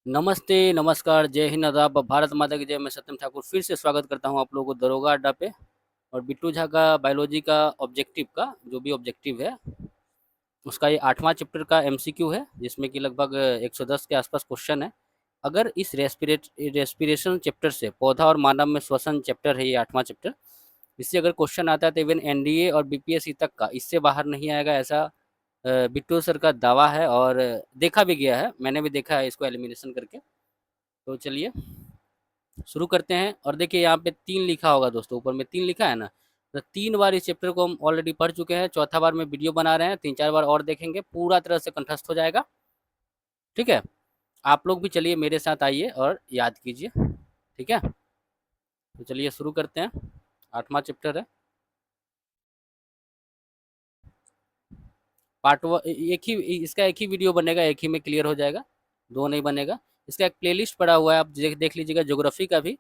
नमस्ते, नमस्कार, जय हिंद, आदाब, भारत माता की जय। मैं सत्यम ठाकुर फिर से स्वागत करता हूँ आप लोगों को दरोगा अड्डा पे। और बिट्टू झा का बायोलॉजी का ऑब्जेक्टिव का जो भी ऑब्जेक्टिव है उसका ये 8वां चैप्टर का एमसीक्यू है, जिसमें कि लगभग 110 के आसपास क्वेश्चन है। अगर इस रेस्पिरेशन चैप्टर से पौधा और मानव में श्वसन चैप्टर है, ये 8वां चैप्टर, इससे अगर क्वेश्चन आता है तो इवन एनडीए और बीपीएससी तक का इससे बाहर नहीं आएगा, ऐसा बिट्टू सर का दावा है। और देखा भी गया है, मैंने भी देखा है इसको एलिमिनेशन करके। तो चलिए शुरू करते हैं। और देखिए यहाँ पे 3 लिखा होगा दोस्तों, ऊपर में 3 लिखा है ना। तो 3 बार इस चैप्टर को हम ऑलरेडी पढ़ चुके हैं, चौथा बार में वीडियो बना रहे हैं, 3-4 बार और देखेंगे, पूरा तरह से कंठस्थ हो जाएगा। ठीक है, आप लोग भी चलिए मेरे साथ आइए और याद कीजिए। ठीक है, तो चलिए शुरू करते हैं। 8वां चैप्टर है, एक ही, इसका एक ही वीडियो बनेगा, एक ही में क्लियर हो जाएगा, दो नहीं बनेगा। इसका एक प्लेलिस्ट पड़ा हुआ है, आप देख लीजिएगा, ज्योग्राफी का भी,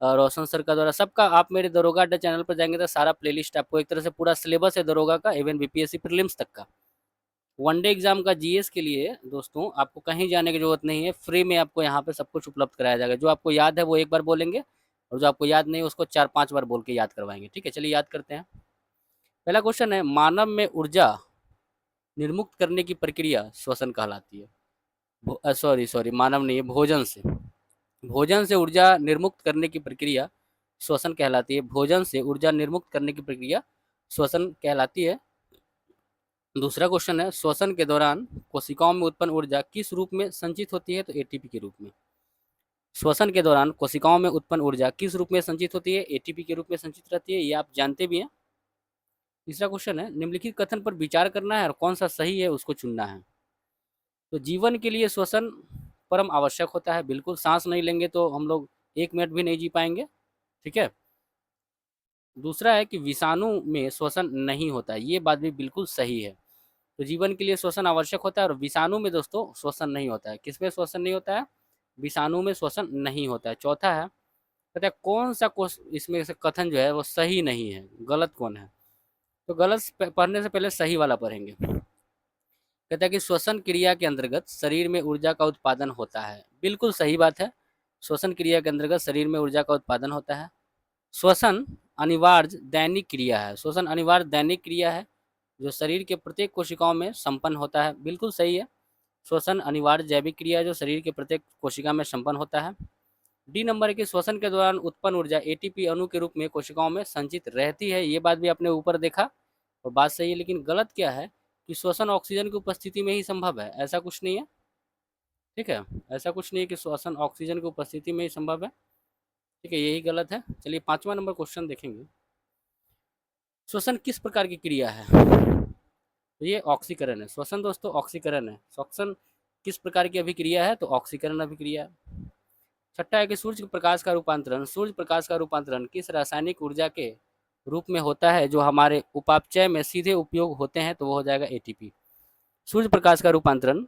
रोशन सर का द्वारा सबका। आप मेरे दरोगा अड्डा चैनल पर जाएंगे तो सारा प्लेलिस्ट आपको, एक तरह से पूरा सिलेबस है दरोगा का, इवन बीपीएससी प्रीलिम्स तक का। वनडे एग्जाम का जीएस के लिए दोस्तों आपको कहीं जाने की जरूरत नहीं है, फ्री में आपको यहाँ पे सब कुछ उपलब्ध कराया जाएगा। जो आपको याद है वो एक बार बोलेंगे, और जो आपको याद नहीं है उसको 4-5 बार बोल के याद करवाएंगे। ठीक है, चलिए याद करते हैं। पहला क्वेश्चन है, मानव में ऊर्जा निर्मुक्त करने की प्रक्रिया श्वसन कहलाती है। सॉरी सॉरी, मानव नहीं है, भोजन से। भोजन से ऊर्जा निर्मुक्त करने की प्रक्रिया श्वसन कहलाती है। भोजन से ऊर्जा निर्मुक्त करने की प्रक्रिया श्वसन कहलाती है। दूसरा क्वेश्चन है, श्वसन के दौरान कोशिकाओं में उत्पन्न ऊर्जा किस रूप में संचित होती है? तो एटीपी के रूप में। श्वसन के दौरान कोशिकाओं में उत्पन्न ऊर्जा किस रूप में संचित होती है? एटीपी के रूप में संचित रहती है, ये आप जानते भी हैं। तीसरा क्वेश्चन है, निम्नलिखित कथन पर विचार करना है और कौन सा सही है उसको चुनना है। तो जीवन के लिए श्वसन परम आवश्यक होता है, बिल्कुल। सांस नहीं लेंगे तो हम लोग 1 मिनट भी नहीं जी पाएंगे। ठीक है। दूसरा है कि विषाणु में श्वसन नहीं होता है, ये बात भी बिल्कुल सही है। तो जीवन के लिए श्वसन आवश्यक होता है और विषाणु में दोस्तों श्वसन नहीं होता है। किसमें श्वसन नहीं होता है? विषाणु में श्वसन नहीं होता है। चौथा है, कहता है कौन सा इसमें से कथन जो है वो सही नहीं है, गलत कौन है? तो गलत पढ़ने से पहले सही वाला पढ़ेंगे। कहता है कि श्वसन क्रिया के अंतर्गत शरीर में ऊर्जा का उत्पादन होता है, बिल्कुल सही बात है। श्वसन क्रिया के अंतर्गत शरीर में ऊर्जा का उत्पादन होता है। श्वसन अनिवार्य दैनिक क्रिया है। श्वसन अनिवार्य दैनिक क्रिया है जो शरीर के प्रत्येक कोशिकाओं में संपन्न होता है, बिल्कुल सही है। श्वसन अनिवार्य जैविक क्रिया है जो शरीर के प्रत्येक कोशिका में संपन्न होता है। डी नंबर है कि श्वसन के दौरान उत्पन्न ऊर्जा एटीपी अणु के रूप में कोशिकाओं में संचित रहती है, ये बात भी आपने ऊपर देखा और बात सही है। लेकिन गलत क्या है कि श्वसन ऑक्सीजन की उपस्थिति में ही संभव है, ऐसा कुछ नहीं है। ठीक है, ऐसा कुछ नहीं है कि श्वसन ऑक्सीजन की उपस्थिति में ही संभव है। ठीक है, यही गलत है। चलिए 5वां नंबर क्वेश्चन देखेंगे। श्वसन किस प्रकार की क्रिया है? तो ये ऑक्सीकरण है। श्वसन दोस्तों ऑक्सीकरण है। श्वसन किस प्रकार की अभिक्रिया है? तो ऑक्सीकरण अभिक्रिया है। छठा है कि सूर्य प्रकाश का रूपांतरण किस रासायनिक ऊर्जा के रूप में होता है जो हमारे उपापचय में सीधे उपयोग होते हैं? तो वो हो जाएगा एटीपी। सूर्य प्रकाश का रूपांतरण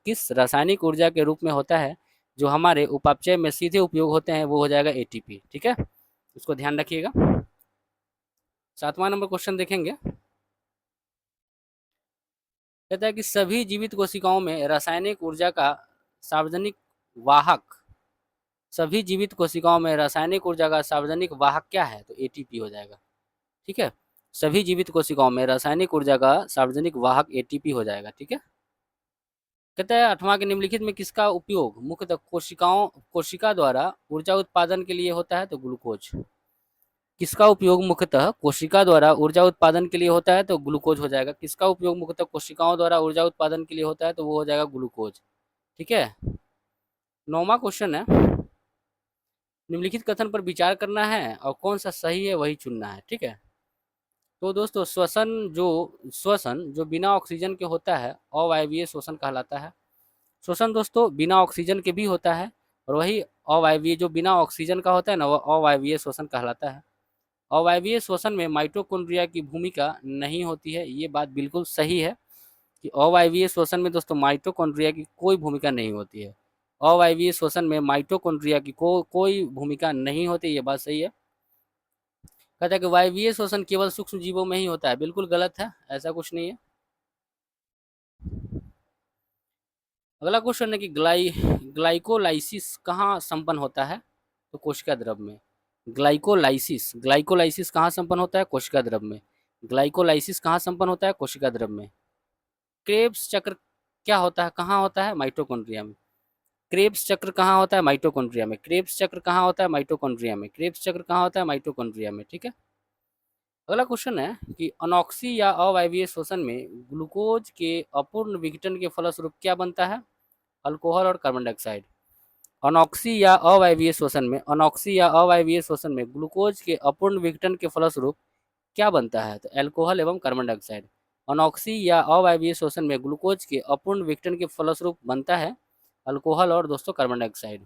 किस रासायनिक ऊर्जा के रूप में होता है जो हमारे उपापचय में सीधे उपयोग होते हैं? वो हो जाएगा एटीपी। ठीक है, उसको ध्यान रखिएगा। 7वां नंबर क्वेश्चन देखेंगे। कहता है कि सभी जीवित कोशिकाओं में रासायनिक ऊर्जा का सार्वजनिक वाहक सभी जीवित कोशिकाओं में रासायनिक ऊर्जा का सार्वजनिक वाहक क्या है? तो एटीपी हो जाएगा। ठीक है, सभी जीवित कोशिकाओं में रासायनिक ऊर्जा का सार्वजनिक वाहक एटीपी हो जाएगा। ठीक है। कहता है 8वां के निम्नलिखित में किसका उपयोग मुख्यतः कोशिका द्वारा ऊर्जा उत्पादन के लिए होता है? तो ग्लूकोज। किसका उपयोग मुख्यतः कोशिका द्वारा ऊर्जा उत्पादन के लिए होता है? तो ग्लूकोज हो जाएगा। किसका उपयोग मुख्यतः कोशिकाओं द्वारा ऊर्जा उत्पादन के लिए होता है? तो वो हो जाएगा ग्लूकोज। ठीक है। 9वां क्वेश्चन है, निम्नलिखित कथन पर विचार करना है और कौन सा सही है वही चुनना है। ठीक है। तो दोस्तों श्वसन जो बिना ऑक्सीजन के होता है अवायवीय श्वसन कहलाता है। श्वसन दोस्तों बिना ऑक्सीजन के भी होता है, और वही अवायवीय जो बिना ऑक्सीजन का होता है ना, वह अवायवीय श्वसन कहलाता है। अवायवीय श्वसन में माइटोकॉन्ड्रिया की भूमिका नहीं होती है, ये बात बिल्कुल सही है कि अवायवीय श्वसन में दोस्तों माइटोकॉन्ड्रिया की कोई भूमिका नहीं होती है। अवायवीय श्वसन में माइटोकॉन्ड्रिया की कोई भूमिका नहीं होती, ये बात सही है। कहता है कि वायवीय श्वसन केवल सूक्ष्म जीवों में ही होता है, बिल्कुल गलत है, ऐसा कुछ नहीं है। अगला क्वेश्चन है कि ग्लाइकोलाइसिस कहाँ संपन्न होता है? तो कोशिका द्रव में। ग्लाइकोलाइसिस कहाँ संपन्न होता है? कोशिका द्रव में। ग्लाइकोलाइसिस कहाँ संपन्न होता है? कोशिका द्रव में। क्रेब्स चक्र क्या होता है, कहाँ होता है? माइटोकॉन्ड्रिया में। क्रेब्स चक्र कहाँ होता है? माइटोकॉन्ड्रिया में। क्रेब्स चक्र कहाँ होता है? माइटोकॉन्ड्रिया में। क्रेब्स चक्र कहाँ होता है? माइटोकॉन्ड्रिया में। ठीक है। अगला क्वेश्चन है कि अनॉक्सी या अवायवीय शोषण में ग्लूकोज के अपूर्ण विघटन के फलस्वरूप क्या बनता है? अल्कोहल और कार्बन डाइऑक्साइड। अनॉक्सी या अवायवीय शोषण में ग्लूकोज के अपूर्ण विघटन के फलस्वरूप क्या बनता है? तो अल्कोहल एवं कार्बन डाइऑक्साइड। अनॉक्सी या अवायवीय शोषण में ग्लूकोज के अपूर्ण विघटन के फलस्वरूप बनता है अल्कोहल और दोस्तों कार्बन डाइऑक्साइड।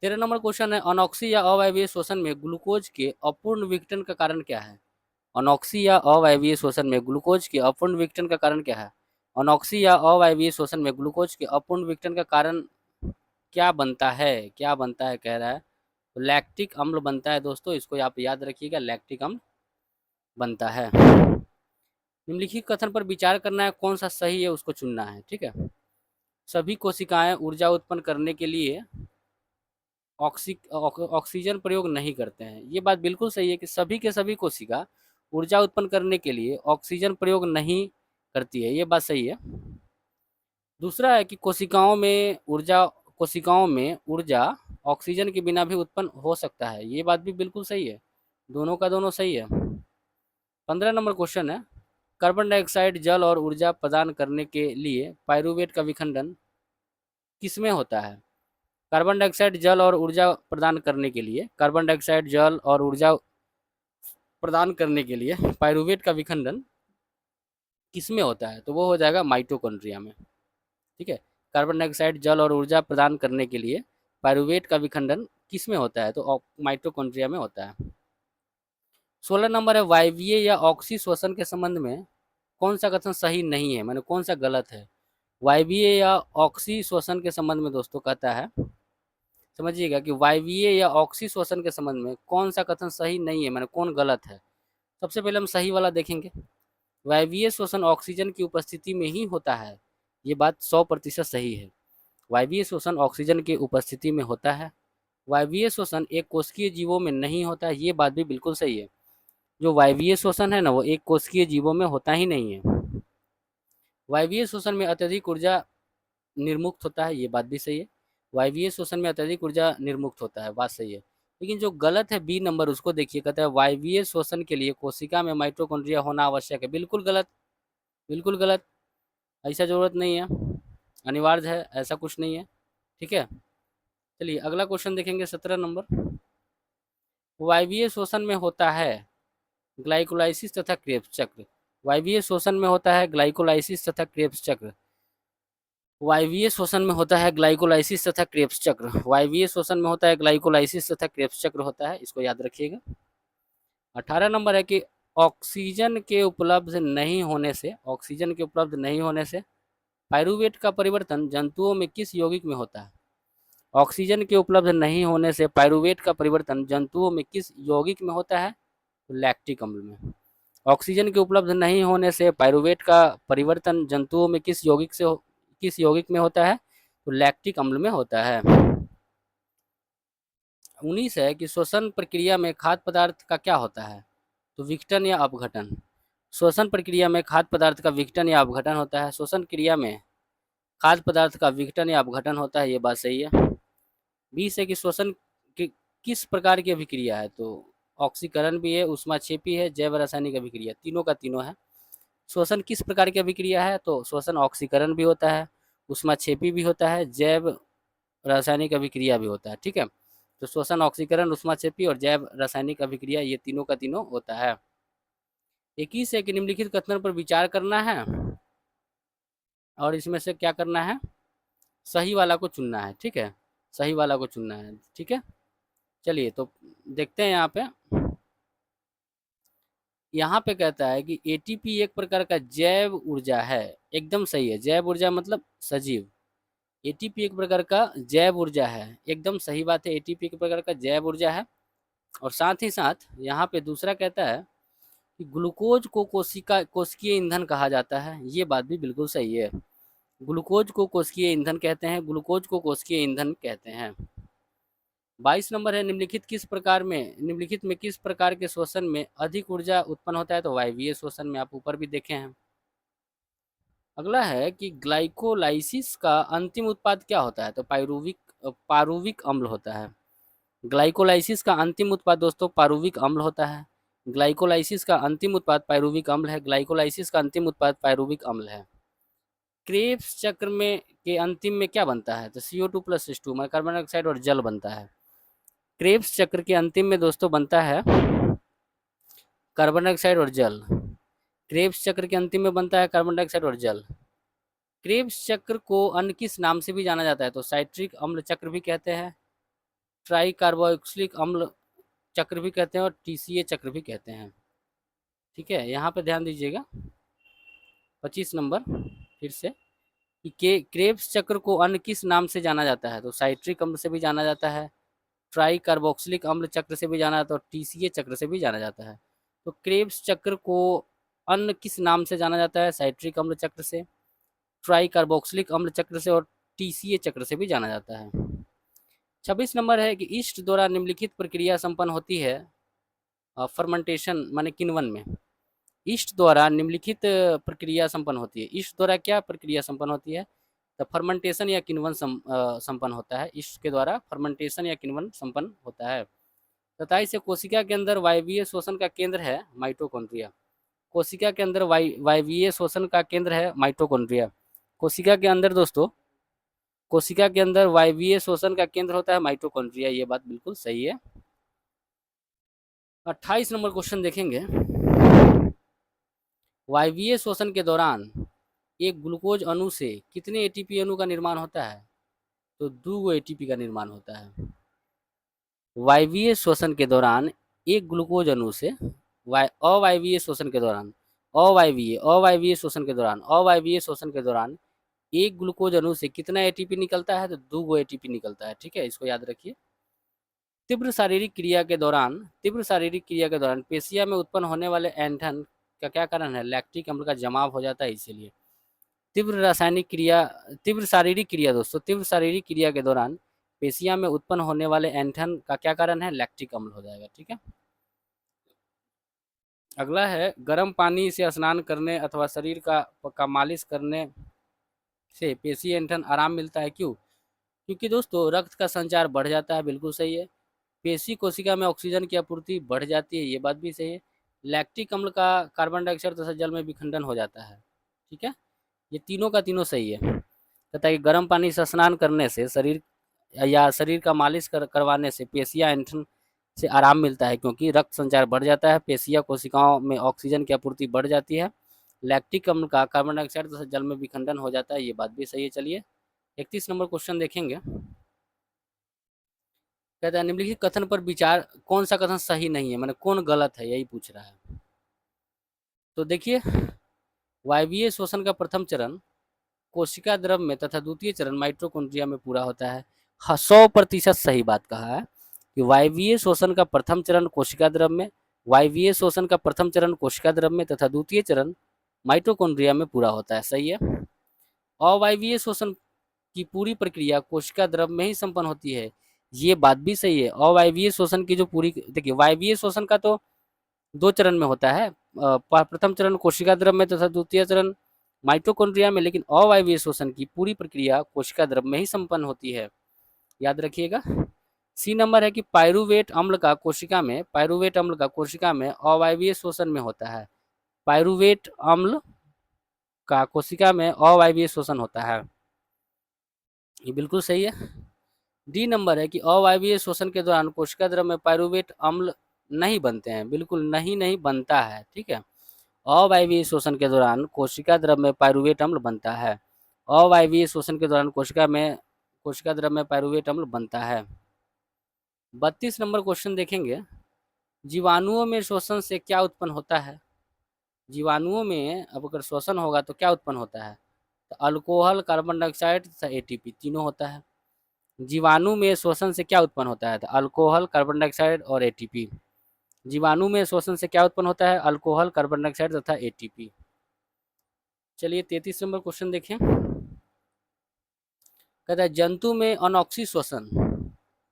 13 नंबर क्वेश्चन है, अनॉक्सी या अवायवीय शोषण में ग्लूकोज के अपूर्ण विघटन का कारण क्या है? अनॉक्सी या अवायवीय शोषण में ग्लूकोज के अपूर्ण विघटन का कारण क्या है? अनॉक्सी या अवायवीय शोषण में ग्लूकोज के अपूर्ण विघटन का कारण क्या बनता है? क्या बनता है कह रहा है, तो लैक्टिक अम्ल बनता है दोस्तों, इसको आप याद रखिएगा, लैक्टिक अम्ल बनता है। निम्नलिखित कथन पर विचार करना है, कौन सा सही है उसको चुनना है। ठीक है। सभी कोशिकाएं ऊर्जा उत्पन्न करने के लिए ऑक्सीजन प्रयोग नहीं करते हैं। ये बात बिल्कुल सही है कि सभी के सभी कोशिका ऊर्जा उत्पन्न करने के लिए ऑक्सीजन प्रयोग नहीं करती है, ये बात सही है। दूसरा है कि कोशिकाओं में ऊर्जा ऑक्सीजन के बिना भी उत्पन्न हो सकता है, ये बात भी बिल्कुल सही है। दोनों का दोनों सही है। 15 नंबर क्वेश्चन है, कार्बन डाइऑक्साइड जल और ऊर्जा प्रदान करने के लिए पाइरूवेट का विखंडन किसमें होता है? कार्बन डाइऑक्साइड जल और ऊर्जा प्रदान करने के लिए पाइरूवेट का विखंडन किसमें होता है? तो वो हो जाएगा माइटोकॉन्ड्रिया में। ठीक है। कार्बन डाइऑक्साइड जल और ऊर्जा प्रदान करने के लिए पाइरूवेट का विखंडन किसमें होता है? तो माइटोकॉन्ड्रिया में होता है। 16 नंबर है, वायवीय या ऑक्सी श्वसन के संबंध में कौन सा कथन सही नहीं है, माने कौन सा गलत है? वायवीय या ऑक्सी श्वसन के संबंध में दोस्तों कहता है, समझिएगा कि वायवीय या ऑक्सी श्वसन के संबंध में कौन सा कथन सही नहीं है, माने कौन गलत है। सबसे पहले हम सही वाला देखेंगे। वायवीय श्वसन ऑक्सीजन की उपस्थिति में ही होता है, ये बात 100% सही है। वायवीय श्वसन ऑक्सीजन की उपस्थिति में होता है। वायवीय श्वसन एक कोशिकीय जीवों में नहीं होता है, ये बात भी बिल्कुल सही है। जो वायवीय श्वसन है ना, वो एक कोशिकीय जीवों में होता ही नहीं है। वायवीय श्वसन में अत्यधिक ऊर्जा निर्मुक्त होता है, ये बात भी सही है। वायवीय श्वसन में अत्यधिक ऊर्जा निर्मुक्त होता है, बात सही है। लेकिन जो गलत है बी नंबर, उसको देखिए, कहता है वायवीय श्वसन के लिए कोशिका में माइटोकॉन्ड्रिया होना आवश्यक है। बिल्कुल गलत, बिल्कुल गलत, ऐसा जरूरत नहीं है, अनिवार्य है, ऐसा कुछ नहीं है। ठीक है। चलिए अगला क्वेश्चन देखेंगे, 17 नंबर। वायवीय श्वसन में होता है ग्लाइकोलाइसिस तथा क्रेब्स चक्र। वायवीय श्वसन में होता है ग्लाइकोलाइसिस तथा क्रेब्स चक्र। वायवीय श्वसन में होता है ग्लाइकोलाइसिस तथा क्रेब्स चक्र। वायवीय श्वसन में होता है ग्लाइकोलाइसिस तथा क्रेब्स चक्र होता है, इसको याद रखिएगा। 18 नंबर है कि ऑक्सीजन के उपलब्ध नहीं होने से पाइरूवेट का परिवर्तन जंतुओं में किस यौगिक में होता है? ऑक्सीजन के उपलब्ध नहीं होने से पाइरूवेट का परिवर्तन जंतुओं में किस यौगिक में होता है? तो लैक्टिक अम्ल में। ऑक्सीजन के उपलब्ध नहीं होने से पाइरूवेट का परिवर्तन जंतुओं में किस यौगिक में होता है? तो लैक्टिक अम्ल में होता है। 19 है कि श्वसन प्रक्रिया में खाद्य पदार्थ का क्या होता है? तो विघटन या अपघटन। श्वसन प्रक्रिया में खाद्य पदार्थ का विघटन या अपघटन होता है। श्वसन क्रिया में खाद्य पदार्थ का विघटन या अपघटन होता है, ये बात सही है। 20 है कि श्वसन किस प्रकार की अभिक्रिया है? तो ऑक्सीकरण भी है, ऊष्माक्षेपी है, जैव रासायनिक अभिक्रिया, तीनों का तीनों है। श्वसन किस प्रकार की अभिक्रिया है? तो श्वसन ऑक्सीकरण भी होता है, ऊष्माक्षेपी भी होता है, जैव रासायनिक अभिक्रिया भी होता है। ठीक है। तो श्वसन, ऑक्सीकरण, ऊष्माक्षेपी और जैव रासायनिक अभिक्रिया, ये तीनों का तीनों होता है। 21 है कि निम्नलिखित कथन पर विचार करना है और इसमें से क्या करना है, सही वाला को चुनना है। ठीक है, सही वाला को चुनना है। ठीक है। चलिए तो देखते हैं यहाँ पे कहता है कि एटीपी एक प्रकार का जैव ऊर्जा है, एकदम सही है। जैव ऊर्जा मतलब सजीव। एटीपी एक प्रकार का जैव ऊर्जा है, एकदम सही बात है। एटीपी एक प्रकार का जैव ऊर्जा है। और साथ ही साथ यहाँ पे दूसरा कहता है कि ग्लूकोज को कोशिकीय ईंधन कहा जाता है, ये बात भी बिल्कुल सही है। ग्लूकोज को कोशिकीय ईंधन कहते हैं, ग्लूकोज को कोशिकीय ईंधन कहते हैं। 22 नंबर है, निम्नलिखित में किस प्रकार के श्वसन में अधिक ऊर्जा उत्पन्न होता है? तो वायवीय श्वसन में, आप ऊपर भी देखे हैं। अगला है कि ग्लाइकोलाइसिस का अंतिम उत्पाद क्या होता है? तो पारुविक अम्ल होता है। ग्लाइकोलाइसिस का अंतिम उत्पाद दोस्तों पारुविक अम्ल होता है। ग्लाइकोलाइसिस का अंतिम उत्पाद पायरुविक अम्ल है। ग्लाइकोलाइसिस का अंतिम उत्पाद पायरुविक अम्ल है। क्रेब्स चक्र में के अंतिम में क्या बनता है? तो CO2 प्लस H2 में कार्बन डाइऑक्साइड और जल बनता है। क्रेब्स चक्र के अंतिम में दोस्तों बनता है कार्बन डाइऑक्साइड और जल। क्रेब्स चक्र के अंतिम में बनता है कार्बन डाइऑक्साइड और जल। क्रेब्स चक्र को अन्य किस नाम से भी जाना जाता है? तो साइट्रिक अम्ल चक्र भी कहते हैं, ट्राई कार्बोक्सिलिक अम्ल चक्र भी कहते हैं और TCA चक्र भी कहते हैं। ठीक है, यहाँ पे ध्यान दीजिएगा। 25 नंबर फिर से कि क्रेब्स चक्र को अन्य किस नाम से जाना जाता है? तो साइट्रिक अम्ल से भी जाना जाता है, ट्राई कार्बोक्सिलिक अम्ल चक्र से भी जाना जाता है और TCA चक्र से भी जाना जाता है। तो क्रेब्स चक्र को अन्य किस नाम से जाना जाता है? साइट्रिक अम्ल चक्र से, ट्राई कार्बोक्सिलिक अम्ल चक्र से और TCA चक्र से भी जाना जाता है। 26 नंबर है कि ईस्ट द्वारा निम्नलिखित प्रक्रिया संपन्न होती है फर्मेंटेशन माने किण्वन में। ईस्ट द्वारा निम्नलिखित प्रक्रिया संपन्न होती है। ईस्ट द्वारा क्या प्रक्रिया संपन्न होती है? तो फर्मेंटेशन या किण्वन संपन्न होता है। ईस्ट के द्वारा फर्मेंटेशन या किण्वन संपन्न होता है। 27 से कोशिका के अंदर वायवीय श्वसन का केंद्र है माइटोकॉन्ड्रिया। कोशिका के अंदर वायवीय श्वसन का केंद्र है माइटोकॉन्ड्रिया। कोशिका के अंदर दोस्तों, कोशिका के अंदर वायवीय श्वसन का केंद्र होता है माइटोकॉन्ड्रिया। ये बात बिल्कुल सही है। 28 नंबर क्वेश्चन देखेंगे। वायवीय श्वसन के दौरान एक ग्लूकोज अणु से कितने ATP अणु का निर्माण होता है? तो 2 ATP का निर्माण होता है। वायवीय श्वसन के दौरान एक ग्लूकोज अणु से अवायवीय श्वसन के दौरान अवायवीय श्वसन के दौरान अवायवीय श्वसन के दौरान एक ग्लूकोज अणु से कितना ATP निकलता है? तो 2 ATP निकलता है। ठीक है, इसको याद रखिए। तीव्र शारीरिक क्रिया के दौरान पेशिया में उत्पन्न होने वाले ऐंठन का क्या कारण है? लैक्टिक अम्ल का जमाव हो जाता है, इसीलिए। तीव्र शारीरिक क्रिया दोस्तों, तीव्र शारीरिक क्रिया के दौरान पेशिया में उत्पन्न होने वाले ऐंठन का क्या कारण है? लैक्टिक अम्ल हो जाएगा। ठीक है, अगला है गर्म पानी से स्नान करने अथवा शरीर का मालिश करने से पेशी ऐंठन आराम मिलता है। क्यों? क्योंकि दोस्तों रक्त का संचार बढ़ जाता है। बिल्कुल सही है। पेशी कोशिका में ऑक्सीजन की आपूर्ति बढ़ जाती है। ये बात भी सही है। लैक्टिक अम्ल का कार्बन डाइऑक्साइड तथा जल में विखंडन हो जाता है। ठीक है, ये तीनों का तीनों सही है। कहता है कि गर्म पानी से स्नान करने से शरीर का मालिश करवाने से पेशिया ऐंठन से आराम मिलता है, क्योंकि रक्त संचार बढ़ जाता है, पेशिया कोशिकाओं में ऑक्सीजन की आपूर्ति बढ़ जाती है। लैक्टिक अम्ल का कार्बन डाइऑक्साइड तथा जल में विखंडन हो जाता है। ये बात भी सही है। चलिए 31 नंबर क्वेश्चन देखेंगे। कहता है निम्नलिखित कथन पर विचार, कौन सा कथन सही नहीं है, माने कौन गलत है, यही पूछ रहा है। तो देखिए, वायवीय श्वसन का प्रथम चरण कोशिका द्रव में तथा द्वितीय चरण माइटोकॉन्ड्रिया में पूरा होता है। 100% सही बात कहा है कि वायवीय श्वसन का प्रथम चरण कोशिका द्रव में, वायवीय श्वसन का प्रथम चरण कोशिका द्रव में तथा द्वितीय चरण माइटोकॉन्ड्रिया में पूरा होता है। सही है। अवायवीय श्वसन की पूरी प्रक्रिया कोशिका द्रव में ही संपन्न होती है। ये बात भी सही है। अवायवीय श्वसन की जो पूरी, देखिए वायवीय श्वसन का तो 2 चरण में होता है, प्रथम चरण कोशिका द्रव में तथा द्वितीय चरण माइटोकॉन्ड्रिया में, लेकिन अवायवीय श्वसन की पूरी प्रक्रिया कोशिका द्रव में ही संपन्न होती है। याद रखिएगा। C नंबर है कि पायरुवेट अम्ल का कोशिका में अवायवीय श्वसन में होता है। पायरुवेट अम्ल का कोशिका में अवायवीय श्वसन होता है। ये बिल्कुल सही है। D नंबर है कि अवायवीय श्वसन के दौरान कोशिका द्रव में पायरुवेट अम्ल नहीं बनते हैं। बिल्कुल नहीं बनता है। ठीक है, अवायवीय श्वसन के दौरान कोशिका द्रव में पायरुवेट अम्ल बनता है। अवायवीय श्वसन के दौरान कोशिका द्रव में पायरुवेट अम्ल बनता है। 32 नंबर क्वेश्चन देखेंगे। जीवाणुओं में श्वसन से क्या उत्पन्न होता है? जीवाणुओं में अब अगर श्वसन होगा तो क्या उत्पन्न होता है? तो अल्कोहल, कार्बन डाइऑक्साइड तथा ATP तीनों होता है। जीवाणु में श्वसन से क्या उत्पन्न होता है? तो अल्कोहल, कार्बन डाइऑक्साइड और ATP। जीवाणु में श्वसन से क्या उत्पन्न होता है? अल्कोहल, कार्बन डाइऑक्साइड तथा ATP। चलिए 33 नंबर क्वेश्चन देखें। कहता है जंतु में अनॉक्सी श्वसन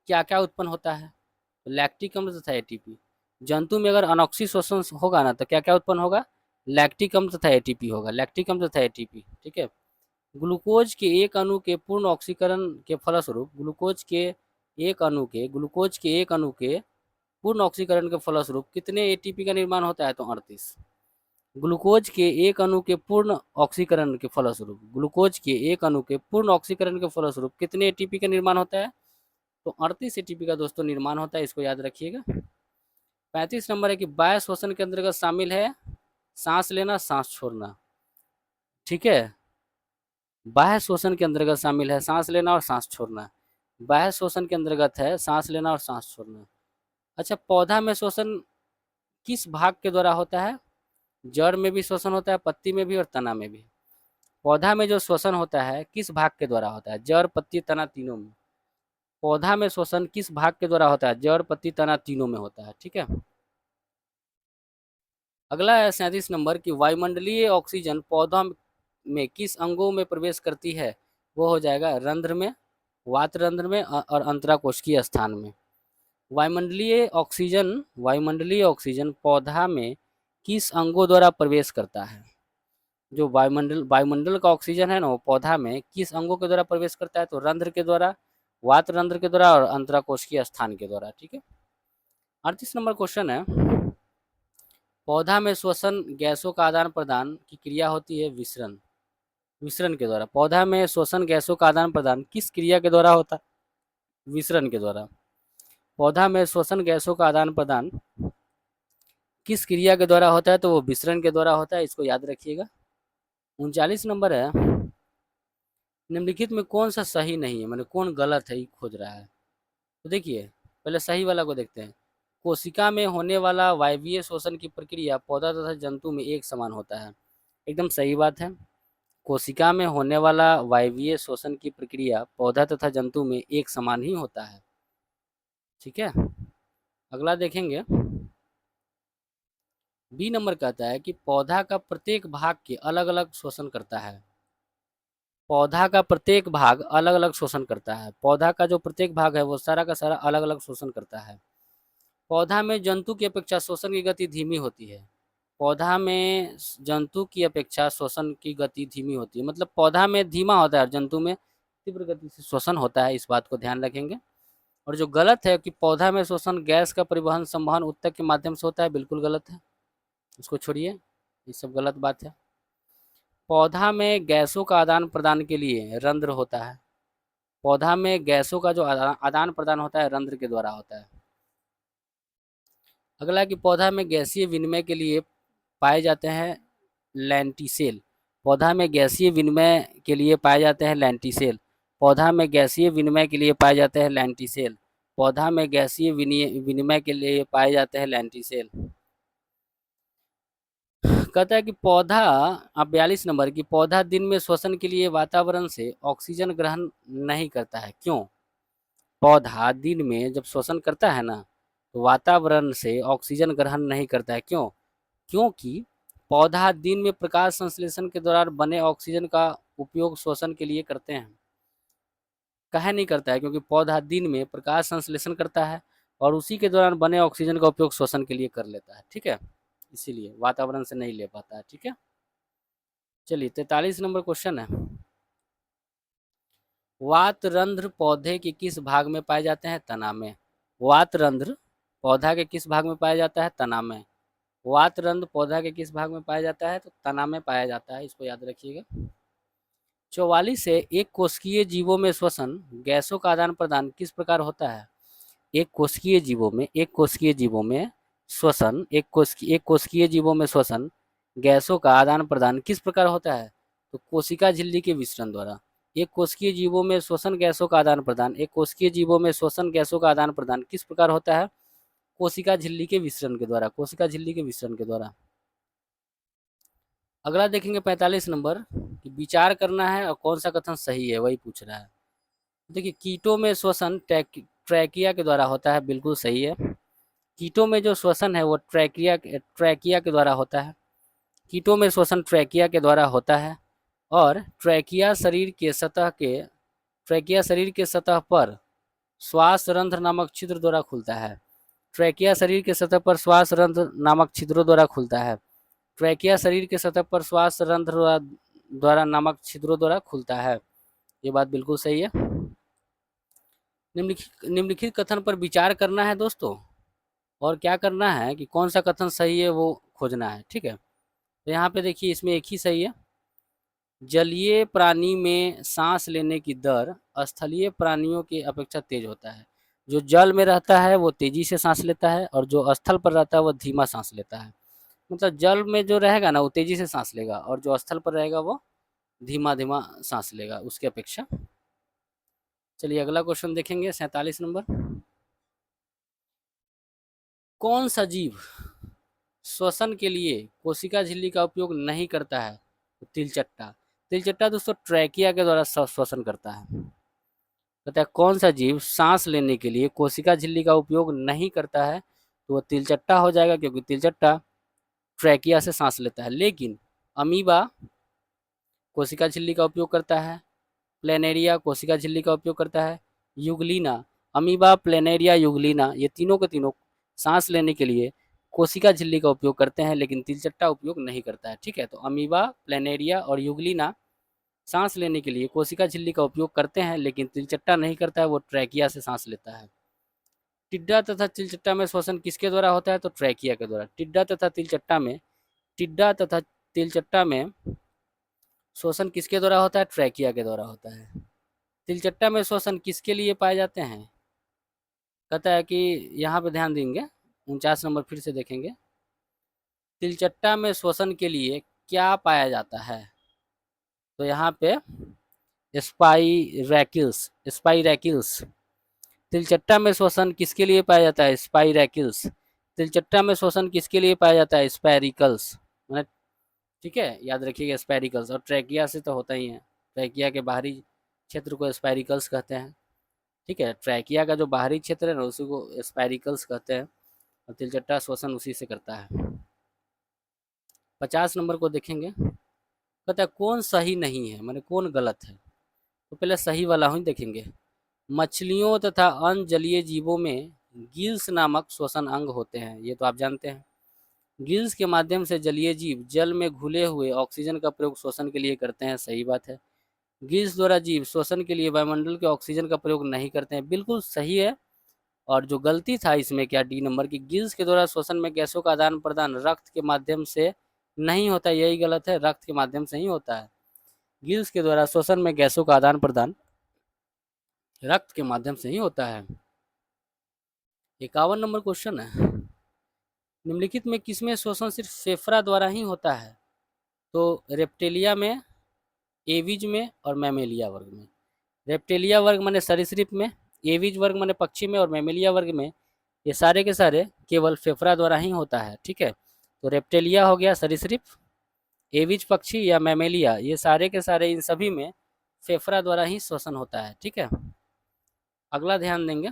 क्या क्या उत्पन्न होता है, तो लैक्टिक अम्ल तथा एटीपी। जंतु में अगर अनॉक्सी श्वसन होगा ना तो क्या क्या उत्पन्न होगा, लैक्टिक अम्ल तथा एटीपी होगा, लैक्टिक अम्ल तथा एटीपी, ठीक है। ग्लूकोज के एक अणु के पूर्ण ऑक्सीकरण के फलस्वरूप ग्लूकोज के एक अणु के पूर्ण ऑक्सीकरण के फलस्वरूप कितने एटीपी का निर्माण होता है, तो 38। ग्लूकोज के एक अणु के पूर्ण ऑक्सीकरण के फलस्वरूप कितने एटीपी का निर्माण होता है, तो 38 एटीपी का दोस्तों निर्माण होता है, इसको याद रखिएगा। 35 नंबर है कि बाह्य श्वसन के अंतर्गत शामिल है सांस लेना, सांस छोड़ना, ठीक है। बाह्य श्वसन के अंतर्गत शामिल है सांस लेना और सांस छोड़ना, बाह्य श्वसन के अंतर्गत है सांस लेना और सांस छोड़ना। अच्छा, पौधा में श्वसन किस भाग के द्वारा होता है, जड़ में भी श्वसन होता है, पत्ती में भी और तना में भी। पौधा में जो श्वसन होता है किस भाग के द्वारा होता है, जड़, पत्ती, तना, तीनों में। पौधा में श्वसन किस भाग के द्वारा होता है, जड़, पत्ती, तना, तीनों में होता है, ठीक है। अगला है 37 नंबर की वायुमंडलीय ऑक्सीजन पौधा में किस अंगों में प्रवेश करती है, वो हो जाएगा रंध्र में, वात रंध्र में और अंतराकोशिकीय स्थान में। वायुमंडलीय ऑक्सीजन पौधा में किस अंगों द्वारा प्रवेश करता है, जो वायुमंडल का ऑक्सीजन है ना वो पौधा में किस अंगों के द्वारा प्रवेश करता है, तो रंध्र के द्वारा, वात रंध्र के द्वारा और अंतराकोशिकीय स्थान के द्वारा, ठीक है। 38 नंबर क्वेश्चन है, पौधा में श्वसन गैसों का आदान प्रदान की क्रिया होती है विसरण के द्वारा। पौधा में श्वसन गैसों का आदान प्रदान किस क्रिया के द्वारा होता है, विसरण के द्वारा। पौधा में श्वसन गैसों का आदान प्रदान किस क्रिया के द्वारा होता है, तो वो विसरण के द्वारा होता है, इसको याद रखिएगा। 39 नंबर है, निम्नलिखित में कौन सा सही नहीं है, माने कौन गलत है, ये खोज रहा है। तो देखिए पहले सही वाला को देखते हैं। कोशिका में होने वाला वायवीय श्वसन की प्रक्रिया पौधा तथा जंतु में एक समान होता है, एकदम सही बात है। कोशिका में होने वाला वायवीय श्वसन की प्रक्रिया पौधा तथा जंतु में एक समान ही होता है, ठीक है। अगला देखेंगे, बी नंबर कहता है कि पौधा का प्रत्येक भाग के अलग अलग शोषण करता है। पौधा का प्रत्येक भाग अलग अलग शोषण करता है, पौधा का जो प्रत्येक भाग है वो सारा का सारा अलग अलग शोषण करता है। पौधा में जंतु की अपेक्षा शोषण की गति धीमी होती है, पौधा में जंतु की अपेक्षा श्वसन की गति धीमी होती है, मतलब पौधा में धीमा होता है और जंतु में तीव्र गति से श्वसन होता है, इस बात को ध्यान रखेंगे। और जो गलत है कि पौधा में श्वसन गैस का परिवहन संवहन ऊतक के माध्यम से होता है, बिल्कुल गलत है, इसको छोड़िए, ये सब गलत बात है। पौधा में गैसों का आदान प्रदान के लिए रंध्र होता है, पौधा में गैसों का जो आदान प्रदान होता है रंध्र के द्वारा होता है। अगला कि पौधा में गैसीय विनिमय के लिए पाए जाते हैं लैंटिसेल, पौधा में गैसीय विनिमय के लिए पाए जाते हैं लैंटिसेल, पौधा में गैसीय विनिमय के लिए पाए जाते हैं लैंटिसेल, पौधा में गैसीय विनिमय के लिए पाए जाते हैं लैंटिसेल। कहता है कि पौधा, अब 42 नंबर की पौधा दिन में श्वसन के लिए वातावरण से ऑक्सीजन ग्रहण नहीं करता है, क्यों। पौधा दिन में जब श्वसन करता है ना तो वातावरण से ऑक्सीजन ग्रहण नहीं करता है, क्यों, क्योंकि पौधा दिन में प्रकाश संश्लेषण के दौरान बने ऑक्सीजन का उपयोग श्वसन के लिए करते हैं। काहे नहीं करता है, क्योंकि पौधा दिन में प्रकाश संश्लेषण करता है और उसी के दौरान बने ऑक्सीजन का उपयोग श्वसन के लिए कर लेता है, ठीक है, इसीलिए वातावरण से नहीं ले पाता है, ठीक है। चलिए 43 नंबर क्वेश्चन है, वात रंध्र पौधे के किस भाग में पाए जाते हैं, तना में। वात रंध्र पौधा के किस भाग में पाया जाता है, तना में। वात रंध्र पौधा के किस भाग में पाया जाता है, तो तना में पाया जाता है, इसको याद रखिएगा। 44 से एक कोशिकीय जीवों में श्वसन गैसों का आदान प्रदान किस प्रकार होता है। एक कोशिकीय जीवों में श्वसन एक कोशिकीय जीवों में श्वसन गैसों का आदान प्रदान किस प्रकार होता है, तो कोशिका झिल्ली के विसरण द्वारा। एक कोशिकीय जीवों में श्वसन गैसों का आदान प्रदान किस प्रकार होता है, कोशिका झिल्ली के विसरण के द्वारा। अगला देखेंगे 45 नंबर कि विचार करना है और कौन सा कथन सही है, वही पूछ रहा है। देखिए कीटों में श्वसन ट्रैकिया के द्वारा होता है, बिल्कुल सही है। कीटों में जो श्वसन है वो ट्रैकिया के द्वारा होता है, कीटों में श्वसन ट्रैकिया के द्वारा होता है। और ट्रैकिया शरीर के ट्रैकिया शरीर के सतह पर श्वास रंध्र नामक छिद्र द्वारा खुलता है। ट्रैकिया शरीर के सतह पर श्वास रंध्र नामक छिद्रों द्वारा खुलता है। ट्रैकिया शरीर के सतह पर श्वास रंध्र द्वारा नामक छिद्रों द्वारा खुलता है। ये बात बिल्कुल सही है। निम्नलिखित कथन पर विचार करना है दोस्तों, और क्या करना है कि कौन सा कथन सही है वो खोजना है। ठीक है, तो यहाँ पे देखिए इसमें एक ही सही है। जलीय प्राणी में सांस लेने की दर स्थलीय प्राणियों की अपेक्षा तेज होता है। जो जल में रहता है वो तेजी से सांस लेता है, और जो स्थल पर रहता है वो धीमा सांस लेता है। मतलब जल में जो रहेगा ना वो तेजी से सांस लेगा, और जो स्थल पर रहेगा वो धीमा धीमा सांस लेगा उसके अपेक्षा। चलिए अगला क्वेश्चन देखेंगे, 47 नंबर। कौन सा जीव श्वसन के लिए कोशिका झिल्ली का उपयोग नहीं करता है? तो तिलचट्टा। तिलचट्टा दोस्तों ट्रैकिया के द्वारा श्वसन करता है। कहता है कौन सा जीव सांस लेने के लिए कोशिका झिल्ली का उपयोग नहीं करता है? तो वो तिलचट्टा हो जाएगा, क्योंकि तिलचट्टा ट्रैकिया से सांस लेता है। लेकिन अमीबा कोशिका झिल्ली का उपयोग करता है, प्लेनेरिया कोशिका झिल्ली का उपयोग करता है, युगलीना, अमीबा, प्लेनेरिया, युगलीना, ये तीनों के तीनों सांस लेने के लिए कोशिका झिल्ली का उपयोग करते हैं, लेकिन तिलचट्टा उपयोग नहीं करता है। ठीक है, तो अमीबा, प्लेनेरिया और युगलीना सांस लेने के लिए कोशिका झिल्ली का उपयोग करते हैं, लेकिन तिलचट्टा नहीं करता है, वो ट्रैकिया से सांस लेता है। टिड्डा तथा तिलचट्टा में श्वसन किसके द्वारा होता है? तो ट्रैकिया के द्वारा। टिड्डा तथा तिलचट्टा में श्वसन किसके द्वारा होता है? ट्रैकिया के द्वारा होता है। तिलचट्टा में श्वसन किसके लिए पाए जाते हैं? कहता है कि यहाँ पे ध्यान देंगे, 49 नंबर फिर से देखेंगे। तिलचट्टा में श्वसन के लिए क्या पाया जाता है? तो यहाँ पे स्पाइरैकिल्स। तिलचट्टा में श्वसन किसके लिए पाया जाता है? स्पाइरैकिल्स। तिलचट्टा में श्वसन किसके लिए पाया जाता है? स्पैरिकल्स। मतलब ठीक है, याद रखिएगा स्पैरिकल्स। और ट्रैकिया से तो होता ही है, ट्रैकिया के बाहरी क्षेत्र को स्पैरिकल्स कहते हैं। ठीक है, ट्रैकिया का जो बाहरी क्षेत्र है ना उसी को स्पैरिकल्स कहते हैं, और तिलचट्टा श्वसन उसी से करता है। 50 नंबर को देखेंगे। कहता है कौन सही नहीं है, माने कौन गलत है? तो पहले सही वाला ही देखेंगे। मछलियों तथा अन्य जलीय जीवों में गिल्स नामक श्वसन अंग होते हैं, ये तो आप जानते हैं। गिल्स के माध्यम से जलीय जीव जल में घुले हुए ऑक्सीजन का प्रयोग श्वसन के लिए करते हैं, सही बात है। गिल्स द्वारा जीव श्वसन के लिए वायुमंडल के ऑक्सीजन का प्रयोग नहीं करते हैं, बिल्कुल सही है। और जो गलती था इसमें क्या, डी नंबर की, गिल्स के द्वारा श्वसन में गैसों का आदान प्रदान रक्त के माध्यम से नहीं होता, यही गलत है, रक्त के माध्यम से ही होता है। गिल्स के द्वारा श्वसन में गैसों का आदान प्रदान रक्त के माध्यम से ही होता है। 51 नंबर क्वेश्चन है, निम्नलिखित में किसमें श्वसन सिर्फ फेफड़ा द्वारा ही होता है? तो रेप्टेलिया में, एविज में और मैमेलिया वर्ग में। रेप्टेलिया वर्ग माने सरीसृप में, एविज वर्ग माने पक्षी में, और मैमेलिया वर्ग में ये सारे के सारे केवल फेफड़ा द्वारा ही होता है। ठीक है, तो रेप्टेलिया हो गया सरीसृप, एविज पक्षी या मैमेलिया, ये सारे के सारे इन सभी में फेफड़ा द्वारा ही श्वसन होता है। ठीक है, अगला ध्यान देंगे।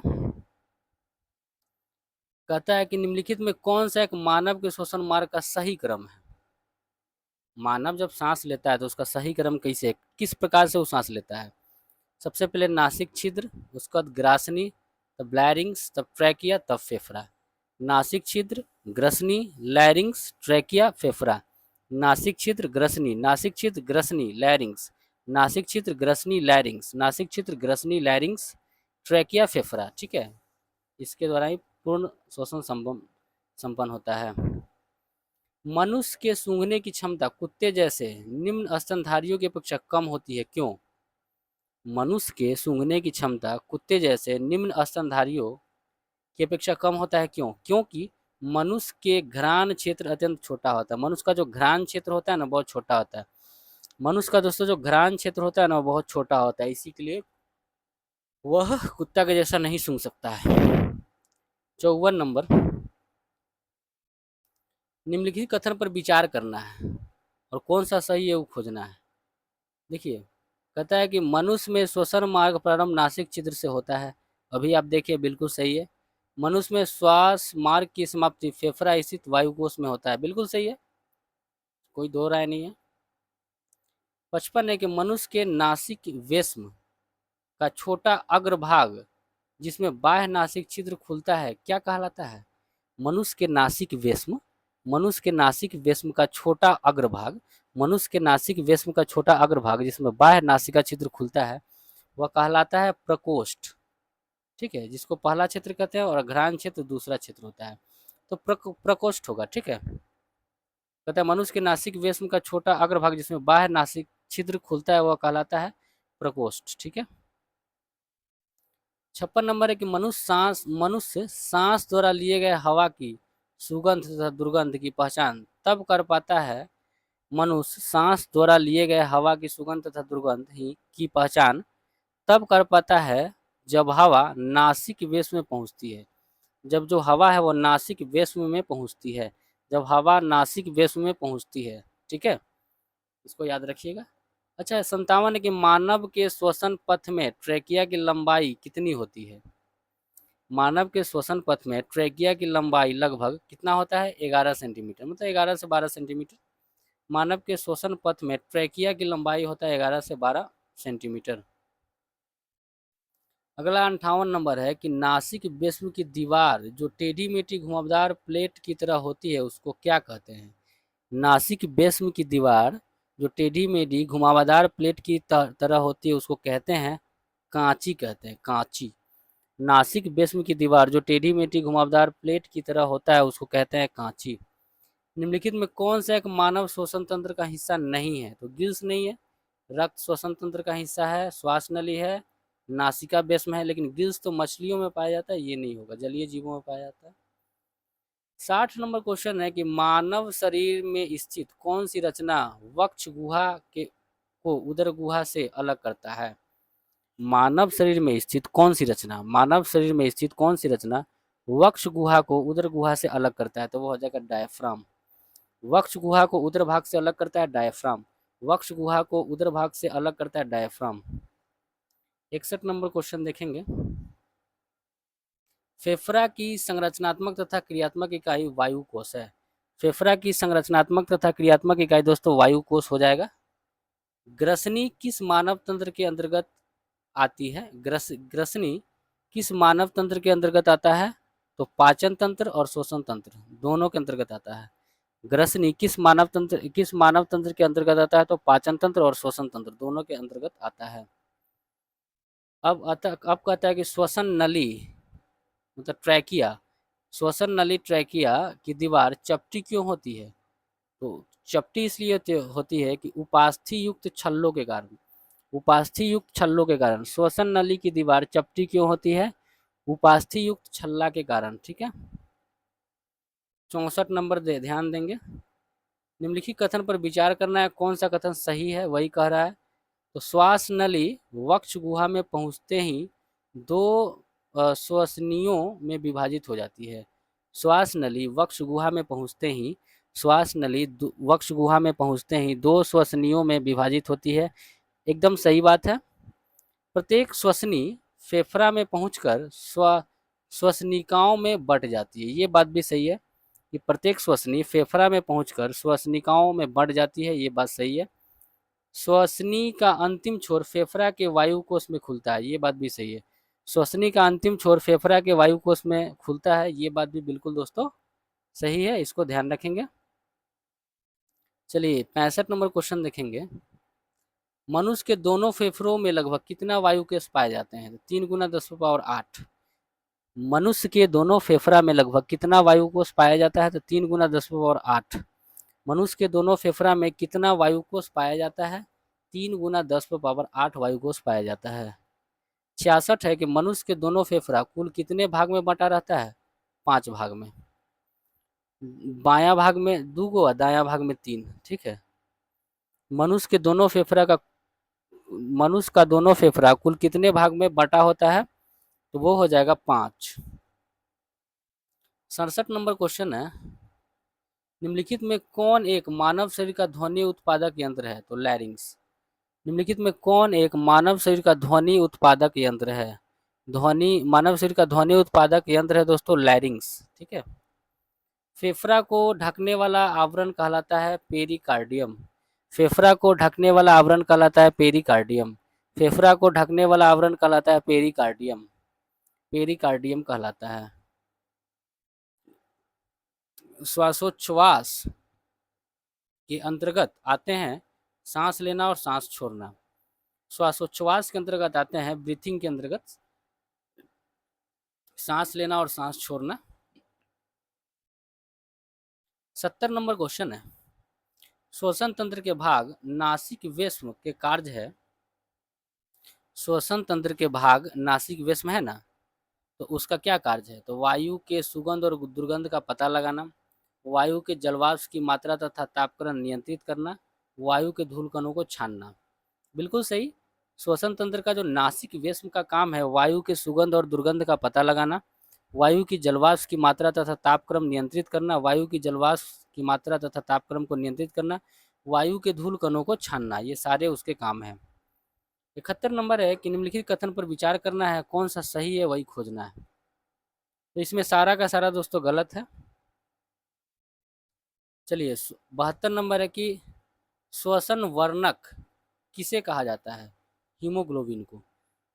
कहता है कि निम्नलिखित में कौन सा एक मानव के श्वसन मार्ग का सही क्रम है? मानव जब सांस लेता है तो उसका सही क्रम कैसे, किस प्रकार से वो सांस लेता है? सबसे पहले नासिक छिद्र, उसके बाद ग्रासनी, तब लैरिंग्स, तब ट्रैकिया, तब फेफड़ा। नासिक छिद्र, ग्रसनी, लैरिंग्स, ट्रैकिया, फेफड़ा। नासिक छिद्र, ग्रसनी, नासिक छिद्र, ग्रसनी, लैरिंग्स, नासिक छिद्र, ग्रसनी, लैरिंग्स, नासिक छिद्र, ग्रसनी, लैरिंग्स, ट्रैकिया, फेफड़ा। ठीक है, इसके द्वारा ही पूर्ण श्वसन संपन्न होता है। मनुष्य के सूंघने की क्षमता कुत्ते जैसे निम्न स्तनधारियों की अपेक्षा कम होती है, क्यों? मनुष्य के सूंघने की क्षमता कुत्ते जैसे निम्न स्तनधारियों की अपेक्षा कम होता है, क्यों? क्योंकि मनुष्य के घ्राण क्षेत्र अत्यंत छोटा होता है। मनुष्य का जो घ्राण क्षेत्र होता है ना बहुत छोटा होता है। मनुष्य का दोस्तों जो घ्राण क्षेत्र होता है ना वो बहुत छोटा होता है, इसी के लिए वह कुत्ता के जैसा नहीं सूंघ सकता है। 54 नंबर, निम्नलिखित कथन पर विचार करना है और कौन सा सही है वो खोजना है। देखिए, कहता है कि मनुष्य में श्वसन मार्ग प्रारंभ नासिक छिद्र से होता है, अभी आप देखिए बिल्कुल सही है। मनुष्य में श्वास मार्ग की समाप्ति फेफड़ा स्थित वायुकोश में होता है, बिल्कुल सही है, कोई दो राय नहीं है। 55 है कि मनुष्य के नासिक वेश्म का छोटा अग्रभाग जिसमें बाह्य नासिक छिद्र खुलता है क्या कहलाता है? मनुष्य के नासिक वेश्म, मनुष्य के नासिक वेश्म का छोटा अग्रभाग, मनुष्य के नासिक वेश्म का छोटा अग्रभाग जिसमें बाह्य नासिका छिद्र खुलता है वह कहलाता है प्रकोष्ठ। ठीक है, जिसको पहला क्षेत्र कहते हैं और घ्राण क्षेत्र दूसरा क्षेत्र होता है, तो प्रकोष्ठ होगा। ठीक है, कहता है मनुष्य के नासिक वेश्म का छोटा अग्रभाग जिसमें बाह्य नासिक छिद्र खुलता है वह कहलाता है प्रकोष्ठ। ठीक है, 56 नंबर है कि मनुष्य सांस द्वारा लिए गए हवा की सुगंध तथा दुर्गंध की पहचान तब कर पाता है। मनुष्य सांस द्वारा लिए गए हवा की सुगंध तथा दुर्गंध की पहचान तब कर पाता है जब हवा नासिक वेश्म में पहुंचती है। जब जो हवा है वो नासिक वेश्म में पहुंचती है, जब हवा नासिक वेश्म में पहुंचती है। ठीक है, इसको याद रखिएगा। अच्छा, 57 है कि मानव के श्वसन पथ में ट्रेकिया की लंबाई कितनी होती है? मानव के श्वसन पथ में ट्रेकिया की लंबाई लगभग कितना होता है? 11 सेंटीमीटर, मतलब 11 से 12 सेंटीमीटर। मानव के श्वसन पथ में ट्रेकिया की लंबाई होता है 11 से 12 सेंटीमीटर। अगला 58 नंबर है कि नासिक वेश्म की दीवार जो टेढ़ी मेढ़ी घुमावदार प्लेट की तरह होती है उसको क्या कहते हैं? नासिक वेश्म की दीवार जो टेढ़ी मेढ़ी घुमावदार प्लेट की तरह होती है उसको कहते हैं कांची, कहते हैं कांची। नासिक वेश्म की दीवार जो टेढ़ी मेढ़ी घुमावदार प्लेट की तरह होता है उसको कहते हैं कांची। निम्नलिखित में कौन सा एक मानव श्वसन तंत्र का हिस्सा नहीं है? तो गिल्स नहीं है, रक्त श्वसन तंत्र का हिस्सा है, श्वास नली है, नासिका वेश्म है, लेकिन गिल्स तो मछलियों में पाया जाता है, ये नहीं होगा, जलीय जीवों में पाया जाता है। 60 नंबर क्वेश्चन है कि मानव शरीर में स्थित कौन सी रचना वक्ष गुहा के को उदर गुहा से अलग करता है? मानव शरीर में स्थित कौन सी रचना, मानव शरीर में स्थित कौन सी रचना वक्ष गुहा को उदर गुहा से अलग करता है? तो वो हो जाएगा डायफ्राम। वक्ष गुहा को उदर भाग से अलग करता है डायफ्राम, वक्ष गुहा को उदर भाग से अलग करता है डायफ्राम। 61 नंबर क्वेश्चन देखेंगे। फेफड़ा की संरचनात्मक तथा क्रियात्मक इकाई वायु कोश है। फेफड़ा की संरचनात्मक तथा क्रियात्मक इकाई दोस्तों वायु कोश हो जाएगा। ग्रसनी किस मानव तंत्र के अंतर्गत आती है? ग्रसनी किस मानव तंत्र के अंतर्गत आता है? तो पाचन तंत्र और श्वसन तंत्र दोनों के अंतर्गत आता है। ग्रसनी किस मानव तंत्र के अंतर्गत आता है? तो पाचन तंत्र और श्वसन तंत्र दोनों के अंतर्गत आता है। अब कहता है कि श्वसन नली मतलब ट्रैकिया, श्वसन नली ट्रैकिया की दीवार चपटी क्यों होती है? तो चपटी इसलिए होती है कि उपास्थि युक्त छल्लों के कारण, उपास्थि युक्त छल्लों के कारण श्वसन नली की दीवार चपटी क्यों होती है? उपास्थि युक्त छल्ला के कारण। ठीक है, 64 नंबर ध्यान देंगे। निम्नलिखित कथन पर विचार करना है, कौन सा कथन सही है वही कह रहा है। तो श्वास नली वक्ष गुहा में पहुंचते ही दो श्वसनियों में विभाजित हो जाती है। श्वास नली वक्ष गुहा में पहुंचते ही वक्ष गुहा में पहुंचते ही दो श्वसनियों में विभाजित होती है। एकदम सही बात है। प्रत्येक श्वसनी फेफड़ा में पहुंचकर श्वसनिकाओं में बट जाती है, ये बात भी सही है कि प्रत्येक श्वसनी फेफड़ा में पहुंचकर श्वसनिकाओं में बट जाती है, ये बात सही है। श्वसनी का अंतिम छोर फेफड़ा के वायु कोश में खुलता है, ये बात भी सही है। श्वसनी का अंतिम छोर फेफड़ा के वायु कोश में खुलता है, ये बात भी बिल्कुल दोस्तों सही है, इसको ध्यान रखेंगे। चलिए 65 नंबर क्वेश्चन देखेंगे। मनुष्य के दोनों फेफड़ों में लगभग कितना वायु कोश पाए जाते हैं? 3 गुना 10⁸। मनुष्य के दोनों फेफड़ा में लगभग कितना वायु कोश पाया जाता है? तो 3 गुना 10⁸। मनुष्य के दोनों फेफड़ा में कितना वायु कोश पाया जाता है? 3 गुना 10⁸ वायु कोश पाया जाता है। 66 है कि मनुष्य के दोनों फेफड़ा कुल कितने भाग में बटा रहता है? 5 भाग में। बायां भाग में 2 गो, दायां भाग में 3। ठीक है, मनुष्य के दोनों फेफड़ा का मनुष्य का दोनों फेफड़ा कुल कितने भाग में बटा होता है? तो वो हो जाएगा 5। 67 नंबर क्वेश्चन है, निम्नलिखित में कौन एक मानव शरीर का ध्वनि उत्पादक यंत्र है? तो लैरिंक्स। निम्नलिखित में कौन एक मानव शरीर का ध्वनि उत्पादक यंत्र है? मानव शरीर का ध्वनि उत्पादक यंत्र है दोस्तों लैरिंक्स। ठीक है, फेफड़ा को ढकने वाला आवरण कहलाता है पेरिकार्डियम। फेफड़ा को ढकने वाला आवरण कहलाता है पेरिकार्डियम। फेफड़ा को ढकने वाला आवरण कहलाता है पेरिकार्डियम, पेरिकार्डियम कहलाता है। श्वासोच्छ्वास के अंतर्गत आते हैं सांस लेना और सांस छोड़ना। श्वासोच्छ्वास के अंतर्गत आते हैं, ब्रीथिंग के अंतर्गत सांस लेना और सांस छोड़ना। 70 नंबर क्वेश्चन है, श्वसन तंत्र के भाग नासिक वेश्म के कार्य है। श्वसन तंत्र के भाग नासिक वेश्म है ना, तो उसका क्या कार्य है? तो वायु के सुगंध और दुर्गंध का पता लगाना, वायु के जलवाष्प की मात्रा तथा तापक्रम नियंत्रित करना, वायु के धूल कणों को छानना। बिल्कुल सही। श्वसन तंत्र का जो नासिक वेश्म का काम है, वायु के सुगंध और दुर्गंध का पता लगाना, वायु की जलवाष्प की मात्रा तथा तापक्रम नियंत्रित करना, वायु की जलवाष्प की मात्रा तथा तापक्रम को नियंत्रित करना, वायु के धूल कणों को छानना, ये सारे उसके काम हैं। 71 नंबर है कि निम्नलिखित कथन पर विचार करना है, कौन सा सही है वही खोजना है। तो इसमें सारा का सारा दोस्तों गलत है। चलिए 72 नंबर है कि श्वसन वर्णक किसे कहा जाता है? हीमोग्लोबिन को।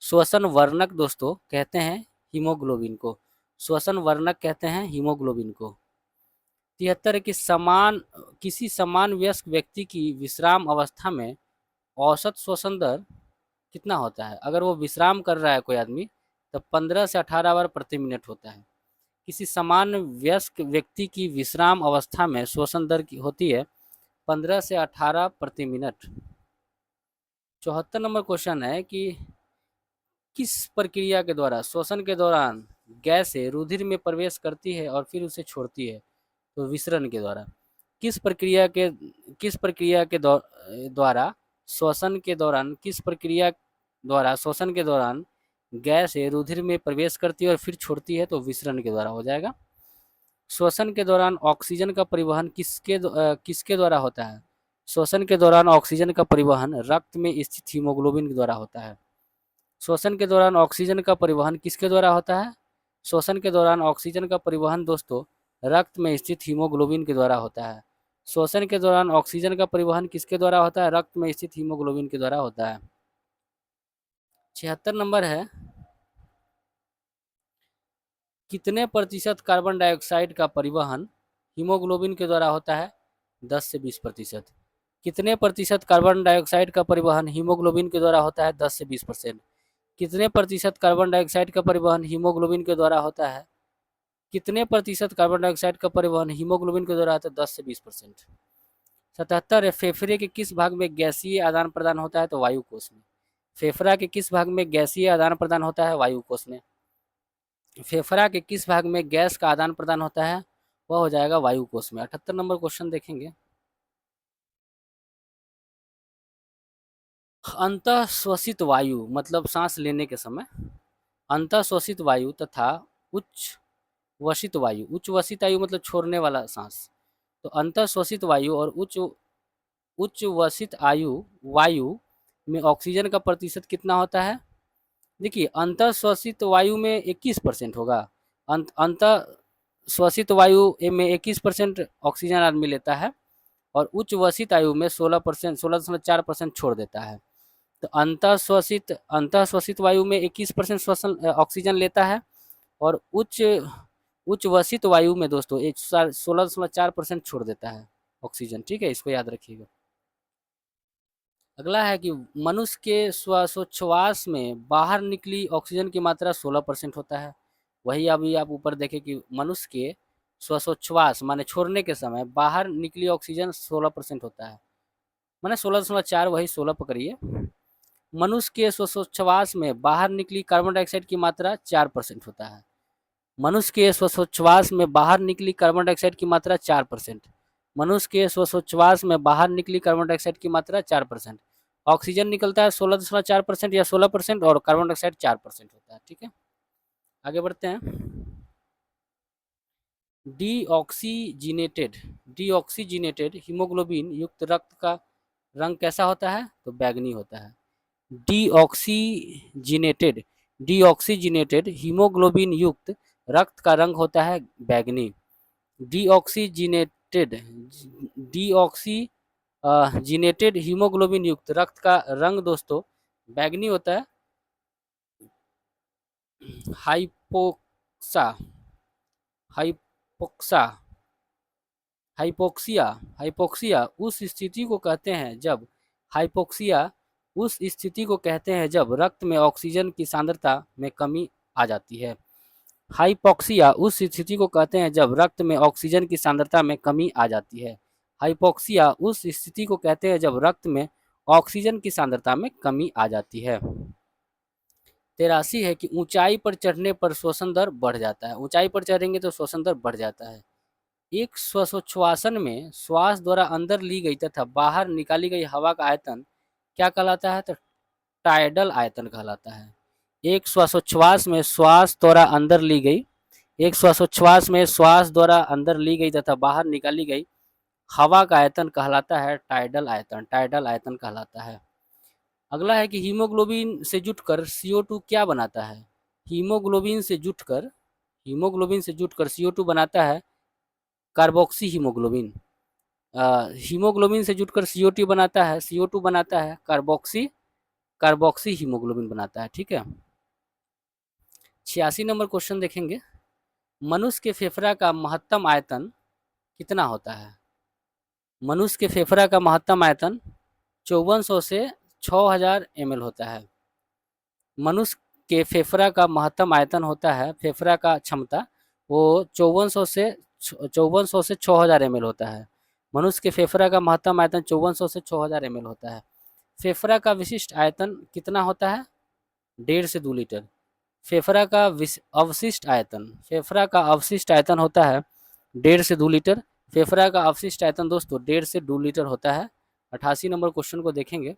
श्वसन वर्णक दोस्तों कहते हैं हीमोग्लोबिन को, श्वसन वर्णक कहते हैं हीमोग्लोबिन को। 73 है कि किसी समान वयस्क व्यक्ति की विश्राम अवस्था में औसत श्वसन दर कितना होता है? अगर वो विश्राम कर रहा है कोई आदमी, तो 15 से 18 बार प्रति मिनट होता है। किसी समान वयस्क व्यक्ति की विश्राम अवस्था में श्वसन दर की होती है 15 से 18 प्रति मिनट। 74 नंबर क्वेश्चन है कि किस प्रक्रिया के द्वारा श्वसन के दौरान गैस रुधिर में प्रवेश करती है और फिर उसे छोड़ती है? तो विसरण के द्वारा। किस प्रक्रिया के द्वारा श्वसन के दौरान श्वसन के दौरान गैस रुधिर में प्रवेश करती है और फिर छोड़ती है? तो विसरण के द्वारा हो जाएगा। श्वसन के दौरान ऑक्सीजन का परिवहन किसके द्वारा होता है? श्वसन के दौरान ऑक्सीजन का परिवहन रक्त में स्थित हीमोग्लोबिन के द्वारा होता है। श्वसन के दौरान ऑक्सीजन का परिवहन किसके द्वारा होता है? श्वसन के दौरान ऑक्सीजन का परिवहन दोस्तों रक्त में स्थित हीमोग्लोबिन के द्वारा होता है। श्वसन के दौरान ऑक्सीजन का परिवहन किसके द्वारा होता है? रक्त में स्थित हीमोग्लोबिन के द्वारा होता है। 76 नंबर है, कितने प्रतिशत कार्बन डाइऑक्साइड का परिवहन हीमोग्लोबिन के द्वारा होता है? 10 से 20%। कितने प्रतिशत कार्बन डाइऑक्साइड का परिवहन हीमोग्लोबिन के द्वारा होता है? 10 से 20%। कितने प्रतिशत कार्बन डाइऑक्साइड का परिवहन हीमोग्लोबिन के द्वारा होता है? कितने प्रतिशत कार्बन डाइऑक्साइड का परिवहन हीमोग्लोबिन के द्वारा होता है? 10 से 20%। 77 है, फेफड़े के किस भाग में गैसीय आदान प्रदान होता है? तो वायु कोश में। फेफड़ा के किस भाग में गैसीय आदान प्रदान होता है? वायु कोश में। फेफड़ा के किस भाग में गैस का आदान प्रदान होता है? वह हो जाएगा वायु कोश में। 78 नंबर क्वेश्चन देखेंगे, अंतः श्वसित वायु मतलब सांस लेने के समय अंतः श्वसित वायु तथा उच्च वसित वायु, उच्च वसित वायु मतलब छोड़ने वाला सांस, तो अंतः श्वसित वायु और उच्च वसित वायु में ऑक्सीजन का प्रतिशत कितना होता है? देखिए अंतः श्वसित वायु में 21% होगा, अंतः श्वसित वायु में 21% ऑक्सीजन आदमी लेता है और उच्च वसित वायु में 16%, 16.4% छोड़ देता है। तो अंतः श्वसित वायु में 21% श्वसन ऑक्सीजन लेता है और उच्च वसित वायु में दोस्तों 16.4% छोड़ देता है ऑक्सीजन। ठीक है, इसको याद रखिएगा। अगला है कि मनुष्य के श्वासोच्छ्वास में बाहर निकली ऑक्सीजन की मात्रा 16% होता है। वही अभी आप ऊपर देखें कि मनुष्य के श्वासोच्छ्वास माने छोड़ने के समय बाहर निकली ऑक्सीजन 16% होता है, माने 16.4, वही 16 पकड़िए। मनुष्य के श्वासोच्छ्वास में बाहर निकली कार्बन डाइऑक्साइड की मात्रा 4% होता है। मनुष्य के श्वासोच्छ्वास में बाहर निकली कार्बन डाइऑक्साइड की मात्रा 4%। मनुष्य के श्वासोच्छ्वास में बाहर निकली कार्बन डाइऑक्साइड की मात्रा 4%। ऑक्सीजन निकलता है 16.4% या 16% और कार्बन डाइऑक्साइड 4% होता है। ठीक है, आगे बढ़ते हैं। डीऑक्सीजिनेटेड हीमोग्लोबिन युक्त रक्त का रंग कैसा होता है? तो बैगनी होता है। डीऑक्सीजिनेटेड हीमोग्लोबिन युक्त रक्त का रंग होता है बैगनी। डीऑक्सीजिनेटेड हीमोग्लोबिन युक्त रक्त का रंग दोस्तों बैंगनी होता है हाइपोक्सा, हाइपोक्सा, हाइपोक्सिया, हाइपोक्सिया उस स्थिति को कहते हैं जब, हाइपोक्सिया उस स्थिति को कहते हैं जब रक्त में ऑक्सीजन की सांद्रता में कमी आ जाती है। हाइपोक्सिया उस स्थिति को कहते हैं जब रक्त में ऑक्सीजन की सांद्रता में कमी आ जाती है। हाइपोक्सिया उस स्थिति को कहते हैं जब रक्त में ऑक्सीजन की सांद्रता में कमी आ जाती है। 83 है कि ऊंचाई पर चढ़ने पर श्वसन दर बढ़ जाता है। ऊंचाई पर चढ़ेंगे तो श्वसन दर बढ़ जाता है। एक श्वासोच्छ्वासन में श्वास द्वारा अंदर ली गई तथा बाहर निकाली गई हवा का आयतन क्या कहलाता है? तो टाइडल आयतन कहलाता है। एक श्वासोच्छ्वास में श्वास द्वारा अंदर ली गई, एक श्वासोच्छ्वास में श्वास द्वारा अंदर ली गई तथा बाहर निकाली गई हवा का आयतन कहलाता है टाइडल आयतन, टाइडल आयतन कहलाता है। अगला है कि हीमोग्लोबिन से जुटकर CO2 क्या बनाता है? हीमोग्लोबिन से जुटकर, हीमोग्लोबिन से जुटकर CO2 बनाता है कार्बोक्सी हीमोग्लोबिन। हीमोग्लोबिन से जुटकर CO2 बनाता है, CO2 बनाता है कार्बोक्सी, कार्बोक्सी हीमोग्लोबिन बनाता है। ठीक है। 86 नंबर क्वेश्चन देखेंगे। मनुष्य के फेफड़ा का महत्तम आयतन कितना होता है? मनुष्य के फेफड़ा का महत्तम आयतन 5400 से 6000 ml होता है। मनुष्य के फेफड़ा का महत्तम आयतन होता है, फेफड़ा का क्षमता वो 5400 से 6000 ml होता है। मनुष्य के फेफड़ा का महत्तम आयतन 5400 से 6000 ml होता है। फेफड़ा का विशिष्ट आयतन कितना होता है? 1.5 से 2 लीटर। फेफड़ा का अवशिष्ट आयतन, फेफड़ा का अवशिष्ट आयतन होता है 1.5 से 2 लीटर। फेफड़ा का अवशिष्ट आयतन दोस्तों 1.5 से 2 लीटर होता है। 88 नंबर क्वेश्चन को देखेंगे।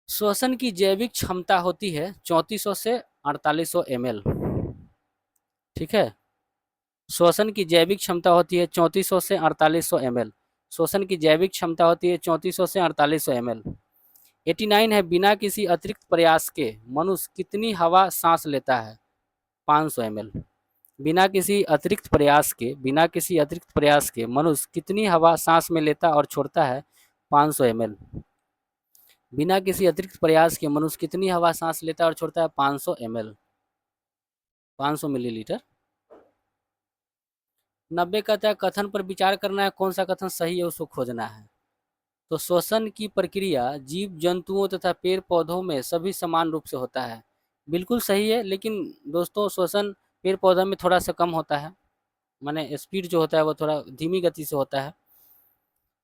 श्वसन की जैविक क्षमता होती है 3400 से 4800 ml। ठीक है। श्वसन की जैविक क्षमता होती है 3400 से 4800 ml। श्वसन की जैविक क्षमता होती है 3400 से 4800 ml। 89 है बिना किसी अतिरिक्त प्रयास के मनुष्य कितनी हवा सांस लेता है? 500 ml। बिना किसी अतिरिक्त प्रयास के, बिना किसी अतिरिक्त प्रयास के मनुष्य कितनी हवा सांस में लेता और छोड़ता है? 500 ml। बिना किसी अतिरिक्त प्रयास के मनुष्य कितनी हवा सांस लेता और छोड़ता है? 500 ml, 500 मिलीलीटर। 90 कहता है कथन पर विचार करना है, कौन सा कथन सही है उसको खोजना है। तो श्वसन की प्रक्रिया जीव जंतुओं तथा पेड़ पौधों में सभी समान रूप से होता है। बिल्कुल सही है, लेकिन दोस्तों श्वसन पेड़ पौधों में थोड़ा सा कम होता है, माने स्पीड जो होता है वो थोड़ा धीमी गति से होता है।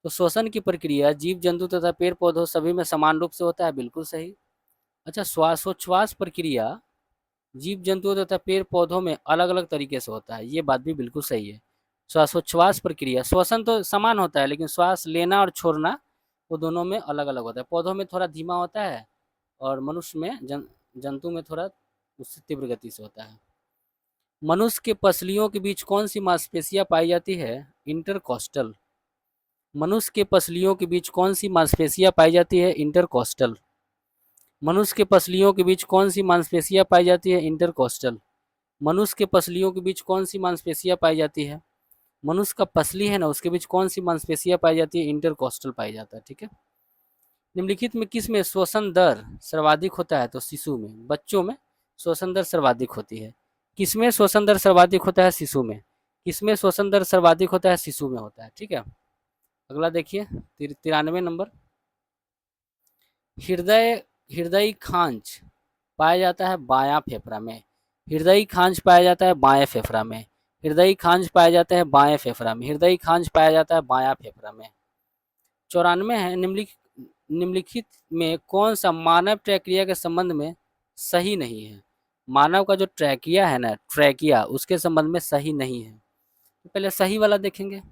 तो श्वसन की प्रक्रिया जीव जंतु तथा पेड़ पौधों सभी में समान रूप से होता है, बिल्कुल सही। अच्छा, श्वासोच्छ्वास प्रक्रिया जीव जंतुओं तथा पेड़ पौधों में अलग अलग तरीके से होता है, ये बात भी बिल्कुल सही है। श्वासोच्छ्वास प्रक्रिया, श्वसन तो समान होता है लेकिन श्वास लेना और छोड़ना वो दोनों में अलग अलग होता है। पौधों में थोड़ा धीमा होता है और मनुष्य में जंतु में थोड़ा उससे तीव्र गति से होता है। मनुष्य के पसलियों के बीच कौन सी मांसपेशियां पाई जाती है? इंटरकॉस्टल। मनुष्य के पसलियों के बीच कौन सी मांसपेशियां पाई जाती है? इंटरकॉस्टल। मनुष्य के पसलियों के बीच कौन सी मांसपेशियां पाई जाती है? इंटरकॉस्टल। मनुष्य के पसलियों के बीच कौन सी मांसपेशियां पाई जाती है? मनुष्य का पसली है ना, उसके बीच कौन सी मांसपेशियां पाई जाती है? इंटरकॉस्टल पाई जाता है। ठीक है। निम्नलिखित में किस में श्वसन दर सर्वाधिक होता है? तो शिशु में, बच्चों में श्वसन दर सर्वाधिक होती है। किसमें श्वसन दर सर्वाधिक होता है? शिशु में। किसमें श्वसन दर सर्वाधिक होता है? शिशु में होता है। ठीक है। अगला देखिए 93 नंबर। हृदय, हृदय खांच पाया जाता है बायां फेफड़ा में। हृदय खांच पाया जाता है बाएं फेफड़ा में। हृदय खांच पाया जाता है बाएं फेफड़ा में। हृदय खांच पाया जाता है बायां फेफड़ा में। 94 है निम्नलिखित में कौन सा मानव ट्रैकिया के संबंध में सही नहीं है? मानव का जो ट्रैकिया है ना, ट्रैकिया उसके संबंध में सही नहीं है। तो पहले सही वाला देखेंगे।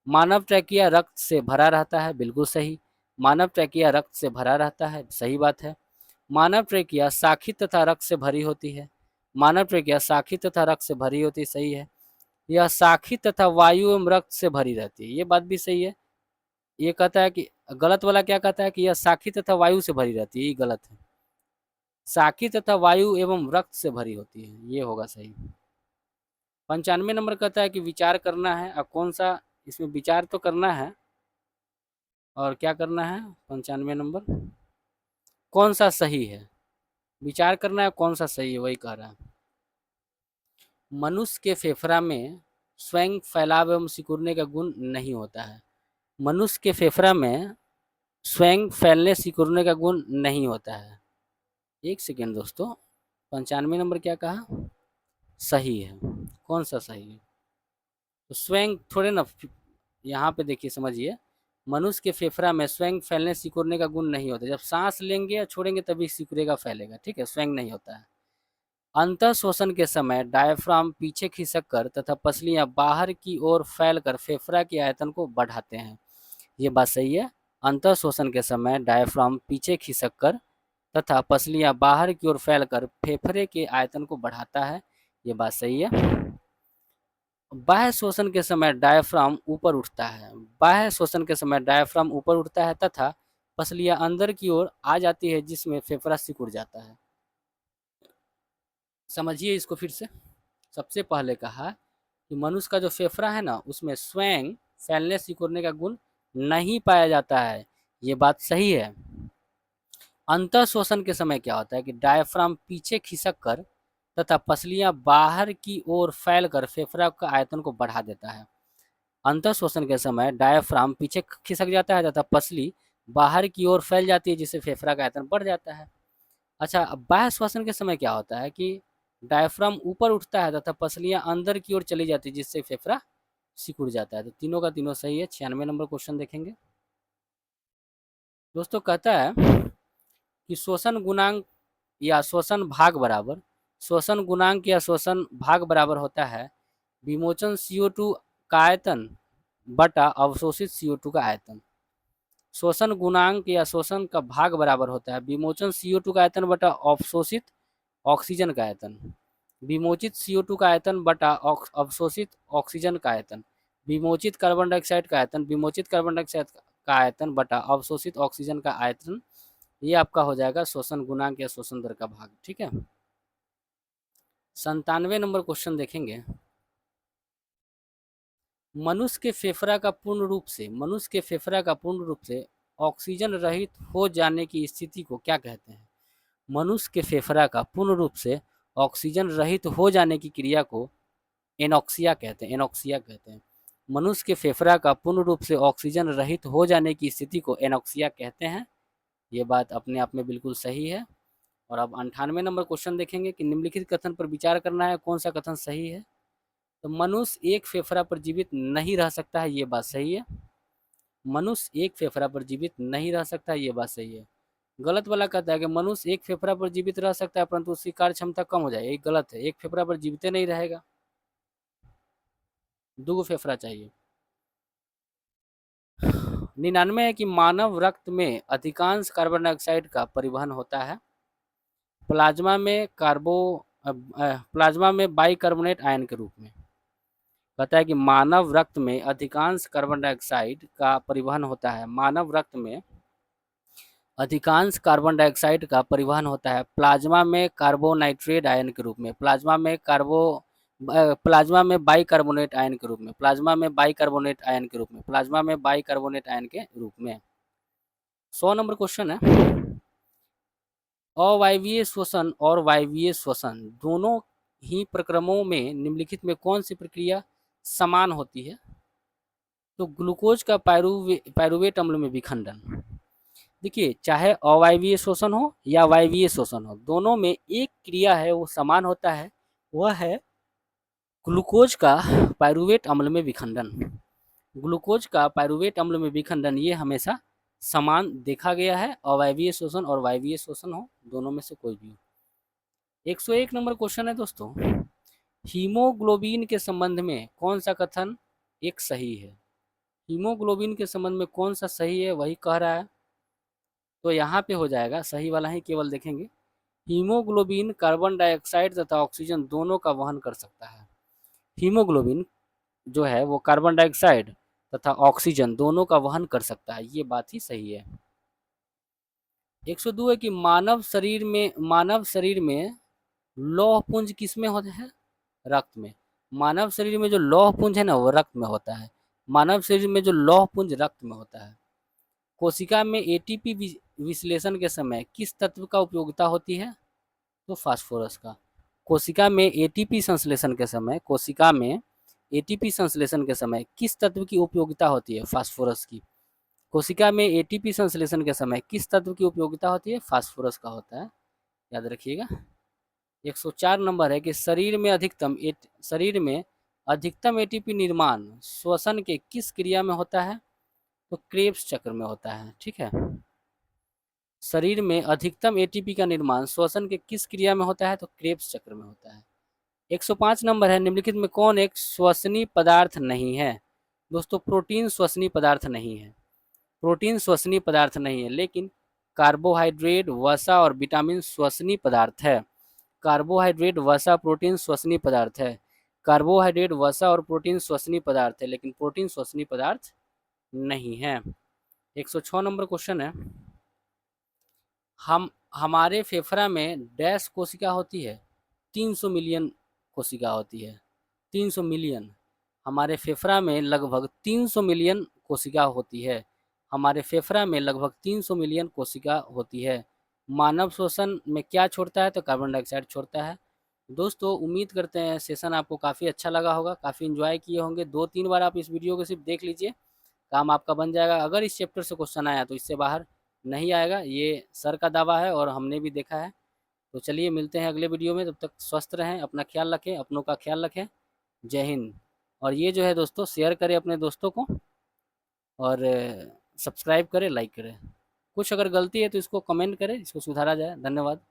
मानव ट्रैकिया रक्त से भरा रहता है, बिल्कुल सही। मानव ट्रैकिया रक्त से भरा रहता है, सही बात है। मानव ट्रैकिया शाखित तथा रक्त से भरी होती है। मानव ट्रैकिया शाखित तथा रक्त से भरी होती है, सही है। यह शाखित तथा वायु एवं रक्त से भरी रहती है, ये बात भी सही है। ये कहता है कि गलत वाला क्या कहता है कि यह शाखित तथा वायु से भरी रहती है, ये गलत है। शाखित तथा वायु एवं रक्त से भरी होती है, ये होगा सही। 95 नंबर कहता है कि विचार करना है। अब कौन सा इसमें विचार तो करना है और क्या करना है 95 नंबर, कौन सा सही है, विचार करना है कौन सा सही है, वही कह रहा है। मनुष्य के फेफड़ा में स्वयं फैलाव एवं सिकुड़ने का गुण नहीं होता है। मनुष्य के फेफड़ा में स्वयं फैलने सिकुड़ने का गुण नहीं होता है। एक सेकेंड दोस्तों, 95 नंबर क्या कहा, सही है, कौन सा सही है, तो स्वयं थोड़े ना, यहाँ पे देखिए समझिए, मनुष्य के फेफड़ा में स्वयं फैलने सिकुड़ने का गुण नहीं होता, जब सांस लेंगे या छोड़ेंगे तभी सिकुड़ेगा फैलेगा, ठीक है, स्वयं नहीं होता है। अंतः शोषण के समय डायफ्राम पीछे खिसक कर तथा पसलियां बाहर की ओर फैलकर फेफड़ा के आयतन को बढ़ाते हैं, ये बात सही है। अंतः शोषण के समय डायफ्राम पीछे खिसक कर तथा पसलियां बाहर की ओर फैलकर फेफड़े के आयतन को बढ़ाता है, ये बात सही है। बाह्य शोषण के समय डायफ्राम ऊपर उठता है, बाह्य शोषण के समय डायफ्राम ऊपर उठता है तथा पसलियां अंदर की ओर आ जाती है जिसमें फेफड़ा सिकुड़ जाता है। समझिए इसको फिर से। सबसे पहले कहा कि मनुष्य का जो फेफड़ा है ना उसमें स्वयं फैलने सिकुड़ने का गुण नहीं पाया जाता है, ये बात सही है। अंतः शोषण के समय क्या होता है कि डायफ्राम पीछे खिसक कर तथा पसलियां बाहर की ओर फैलकर फेफड़ा का आयतन को बढ़ा देता है। अंतः शोषण के समय डायफ्राम पीछे खिसक जाता है तथा पसली बाहर की ओर फैल जाती है जिससे फेफड़ा का आयतन बढ़ जाता है। अच्छा, अब बाह्य श्वसन के समय क्या होता है कि डायफ्राम ऊपर उठता है तथा पसलियां अंदर की ओर चली जाती है जिससे फेफड़ा सिकुड़ जाता है। तो तीनों का तीनों सही है। 96 नंबर क्वेश्चन देखेंगे दोस्तों। कहता है कि शोषण गुणांक या शोषण भाग बराबर, शोषण गुणांक या शोषण भाग बराबर होता है विमोचन CO2 का आयतन बटा अवशोषित CO2 का आयतन। शोषण गुणांक या शोषण का भाग बराबर होता है विमोचन CO2 का आयतन बटा अवशोषित ऑक्सीजन का आयतन। विमोचित CO2 का आयतन बटा अवशोषित ऑक्सीजन का आयतन, विमोचित कार्बन डाइऑक्साइड का आयतन, विमोचित कार्बन डाइऑक्साइड का आयतन बटा अवशोषित ऑक्सीजन का आयतन, ये आपका हो जाएगा शोषण गुणांक या शोषण दर का भाग, ठीक है। 97 नंबर क्वेश्चन देखेंगे। मनुष्य के फेफड़ा का पूर्ण रूप से, मनुष्य के फेफड़ा का पूर्ण रूप से ऑक्सीजन रहित हो जाने की स्थिति को क्या कहते हैं। मनुष्य के फेफड़ा का पूर्ण रूप से ऑक्सीजन रहित हो जाने की क्रिया को एनॉक्सिया कहते हैं, एनॉक्सिया कहते हैं। मनुष्य के फेफड़ा का पूर्ण रूप से ऑक्सीजन रहित हो जाने की स्थिति को एनॉक्सिया कहते हैं, ये बात अपने आप में बिल्कुल सही है। और अब 98 नंबर क्वेश्चन देखेंगे कि निम्नलिखित कथन पर विचार करना है कौन सा कथन सही है। तो मनुष्य एक फेफड़ा पर जीवित नहीं रह सकता है, ये बात सही है। मनुष्य एक फेफड़ा पर जीवित नहीं रह सकता है, ये बात सही है। गलत वाला कहता है कि मनुष्य एक फेफड़ा पर जीवित रह सकता है परंतु उसकी कार्य क्षमता कम हो जाए, ये गलत है। एक फेफड़ा पर जीवित नहीं रहेगा, दो फेफड़ा चाहिए। 99 है कि मानव रक्त में अधिकांश कार्बन डाइऑक्साइड का परिवहन होता है प्लाज्मा में प्लाज्मा में बाइकार्बोनेट आयन के रूप में। कहता है कि मानव रक्त में अधिकांश कार्बन डाइऑक्साइड का परिवहन होता है, मानव रक्त में अधिकांश कार्बन डाइऑक्साइड का परिवहन होता है प्लाज्मा में कार्बोनाइट्रेट आयन के रूप में, प्लाज्मा में बाइकार्बोनेट आयन के रूप में, प्लाज्मा में बाइकार्बोनेट आयन के रूप में, प्लाज्मा में बाइकार्बोनेट आयन के रूप में। 100 नंबर क्वेश्चन है, अवायवीय श्वसन और वायवीय श्वसन दोनों ही प्रक्रमों में निम्नलिखित में कौन सी प्रक्रिया समान होती है। तो ग्लूकोज का पायरुवेट अम्ल में विखंडन। देखिए, चाहे अवायवीय शोषण हो या वायवीय शोषण हो, दोनों में एक क्रिया है वो समान होता है, वह है ग्लूकोज का पायरुवेट अम्ल में विखंडन। ग्लूकोज का पायरुवेट अम्ल में विखंडन ये हमेशा समान देखा गया है, अवायवीय शोषण और वायवीय शोषण हो, दोनों में से कोई भी हो। 101 नंबर क्वेश्चन है दोस्तों, हीमोग्लोबिन के संबंध में कौन सा कथन एक सही है। हीमोग्लोबिन के संबंध में कौन सा सही है वही कह रहा है, तो यहाँ पे हो जाएगा सही वाला ही केवल देखेंगे। हीमोग्लोबिन कार्बन डाइऑक्साइड तथा ऑक्सीजन दोनों का वहन कर सकता है। हीमोग्लोबिन जो है वो कार्बन डाइऑक्साइड तथा ऑक्सीजन दोनों का वहन कर सकता है, ये बात ही सही है। 102 है कि मानव शरीर में लौह पुंज किस में होता है, रक्त में। मानव शरीर में जो लौह पुंज है ना वो रक्त में होता है, मानव शरीर में जो लौह पुंज रक्त में होता है। कोशिका में एटीपी विश्लेषण के समय किस तत्व का उपयोगिता होती है? तो फास्फोरस का। कोशिका में एटीपी संश्लेषण के समय किस तत्व की उपयोगिता होती है? फास्फोरस की। कोशिका में एटीपी संश्लेषण के समय किस तत्व की उपयोगिता होती है? फास्फोरस का होता है, याद रखिएगा। 104 नंबर है कि शरीर में अधिकतम एटीपी निर्माण श्वसन के किस क्रिया में होता है? तो क्रेब्स चक्र में होता है। ठीक है, शरीर में अधिकतम एटीपी का निर्माण श्वसन के किस क्रिया में होता है? तो क्रेब्स चक्र में होता है। 105 नंबर है, निम्नलिखित में कौन एक श्वसनीय पदार्थ नहीं है? दोस्तों प्रोटीन श्वसनीय पदार्थ नहीं है। प्रोटीन श्वसनीय पदार्थ नहीं है, लेकिन कार्बोहाइड्रेट, वसा और विटामिन श्वसनीय पदार्थ है। कार्बोहाइड्रेट, वसा, प्रोटीन श्वसनीय पदार्थ है। कार्बोहाइड्रेट, वसा और प्रोटीन श्वसनीय पदार्थ है, लेकिन प्रोटीन श्वसनीय पदार्थ नहीं है। 106 नंबर क्वेश्चन है, हमारे फेफड़ा में डैश कोशिका होती है? 300 मिलियन कोशिका होती है। 300 मिलियन। हमारे फेफड़ा में लगभग 300 मिलियन कोशिका होती है। हमारे फेफड़ा में लगभग 300 मिलियन कोशिका होती है। मानव श्वसन में क्या छोड़ता है? तो कार्बन डाइऑक्साइड छोड़ता है। दोस्तों उम्मीद करते हैं सेशन आपको काफ़ी अच्छा लगा होगा, काफ़ी इन्जॉय किए होंगे। 2-3 बार आप इस वीडियो को सिर्फ देख लीजिए, काम आपका बन जाएगा। अगर इस चैप्टर से क्वेश्चन आया तो इससे बाहर नहीं आएगा, ये सर का दावा है और हमने भी देखा है। तो चलिए मिलते हैं अगले वीडियो में, तब तक स्वस्थ रहें, अपना ख्याल रखें, अपनों का ख्याल रखें। जय हिंद। और ये जो है दोस्तों शेयर करें अपने दोस्तों को, और सब्सक्राइब करें, लाइक करें। कुछ अगर गलती है तो इसको कमेंट करें, इसको सुधारा जाए। धन्यवाद।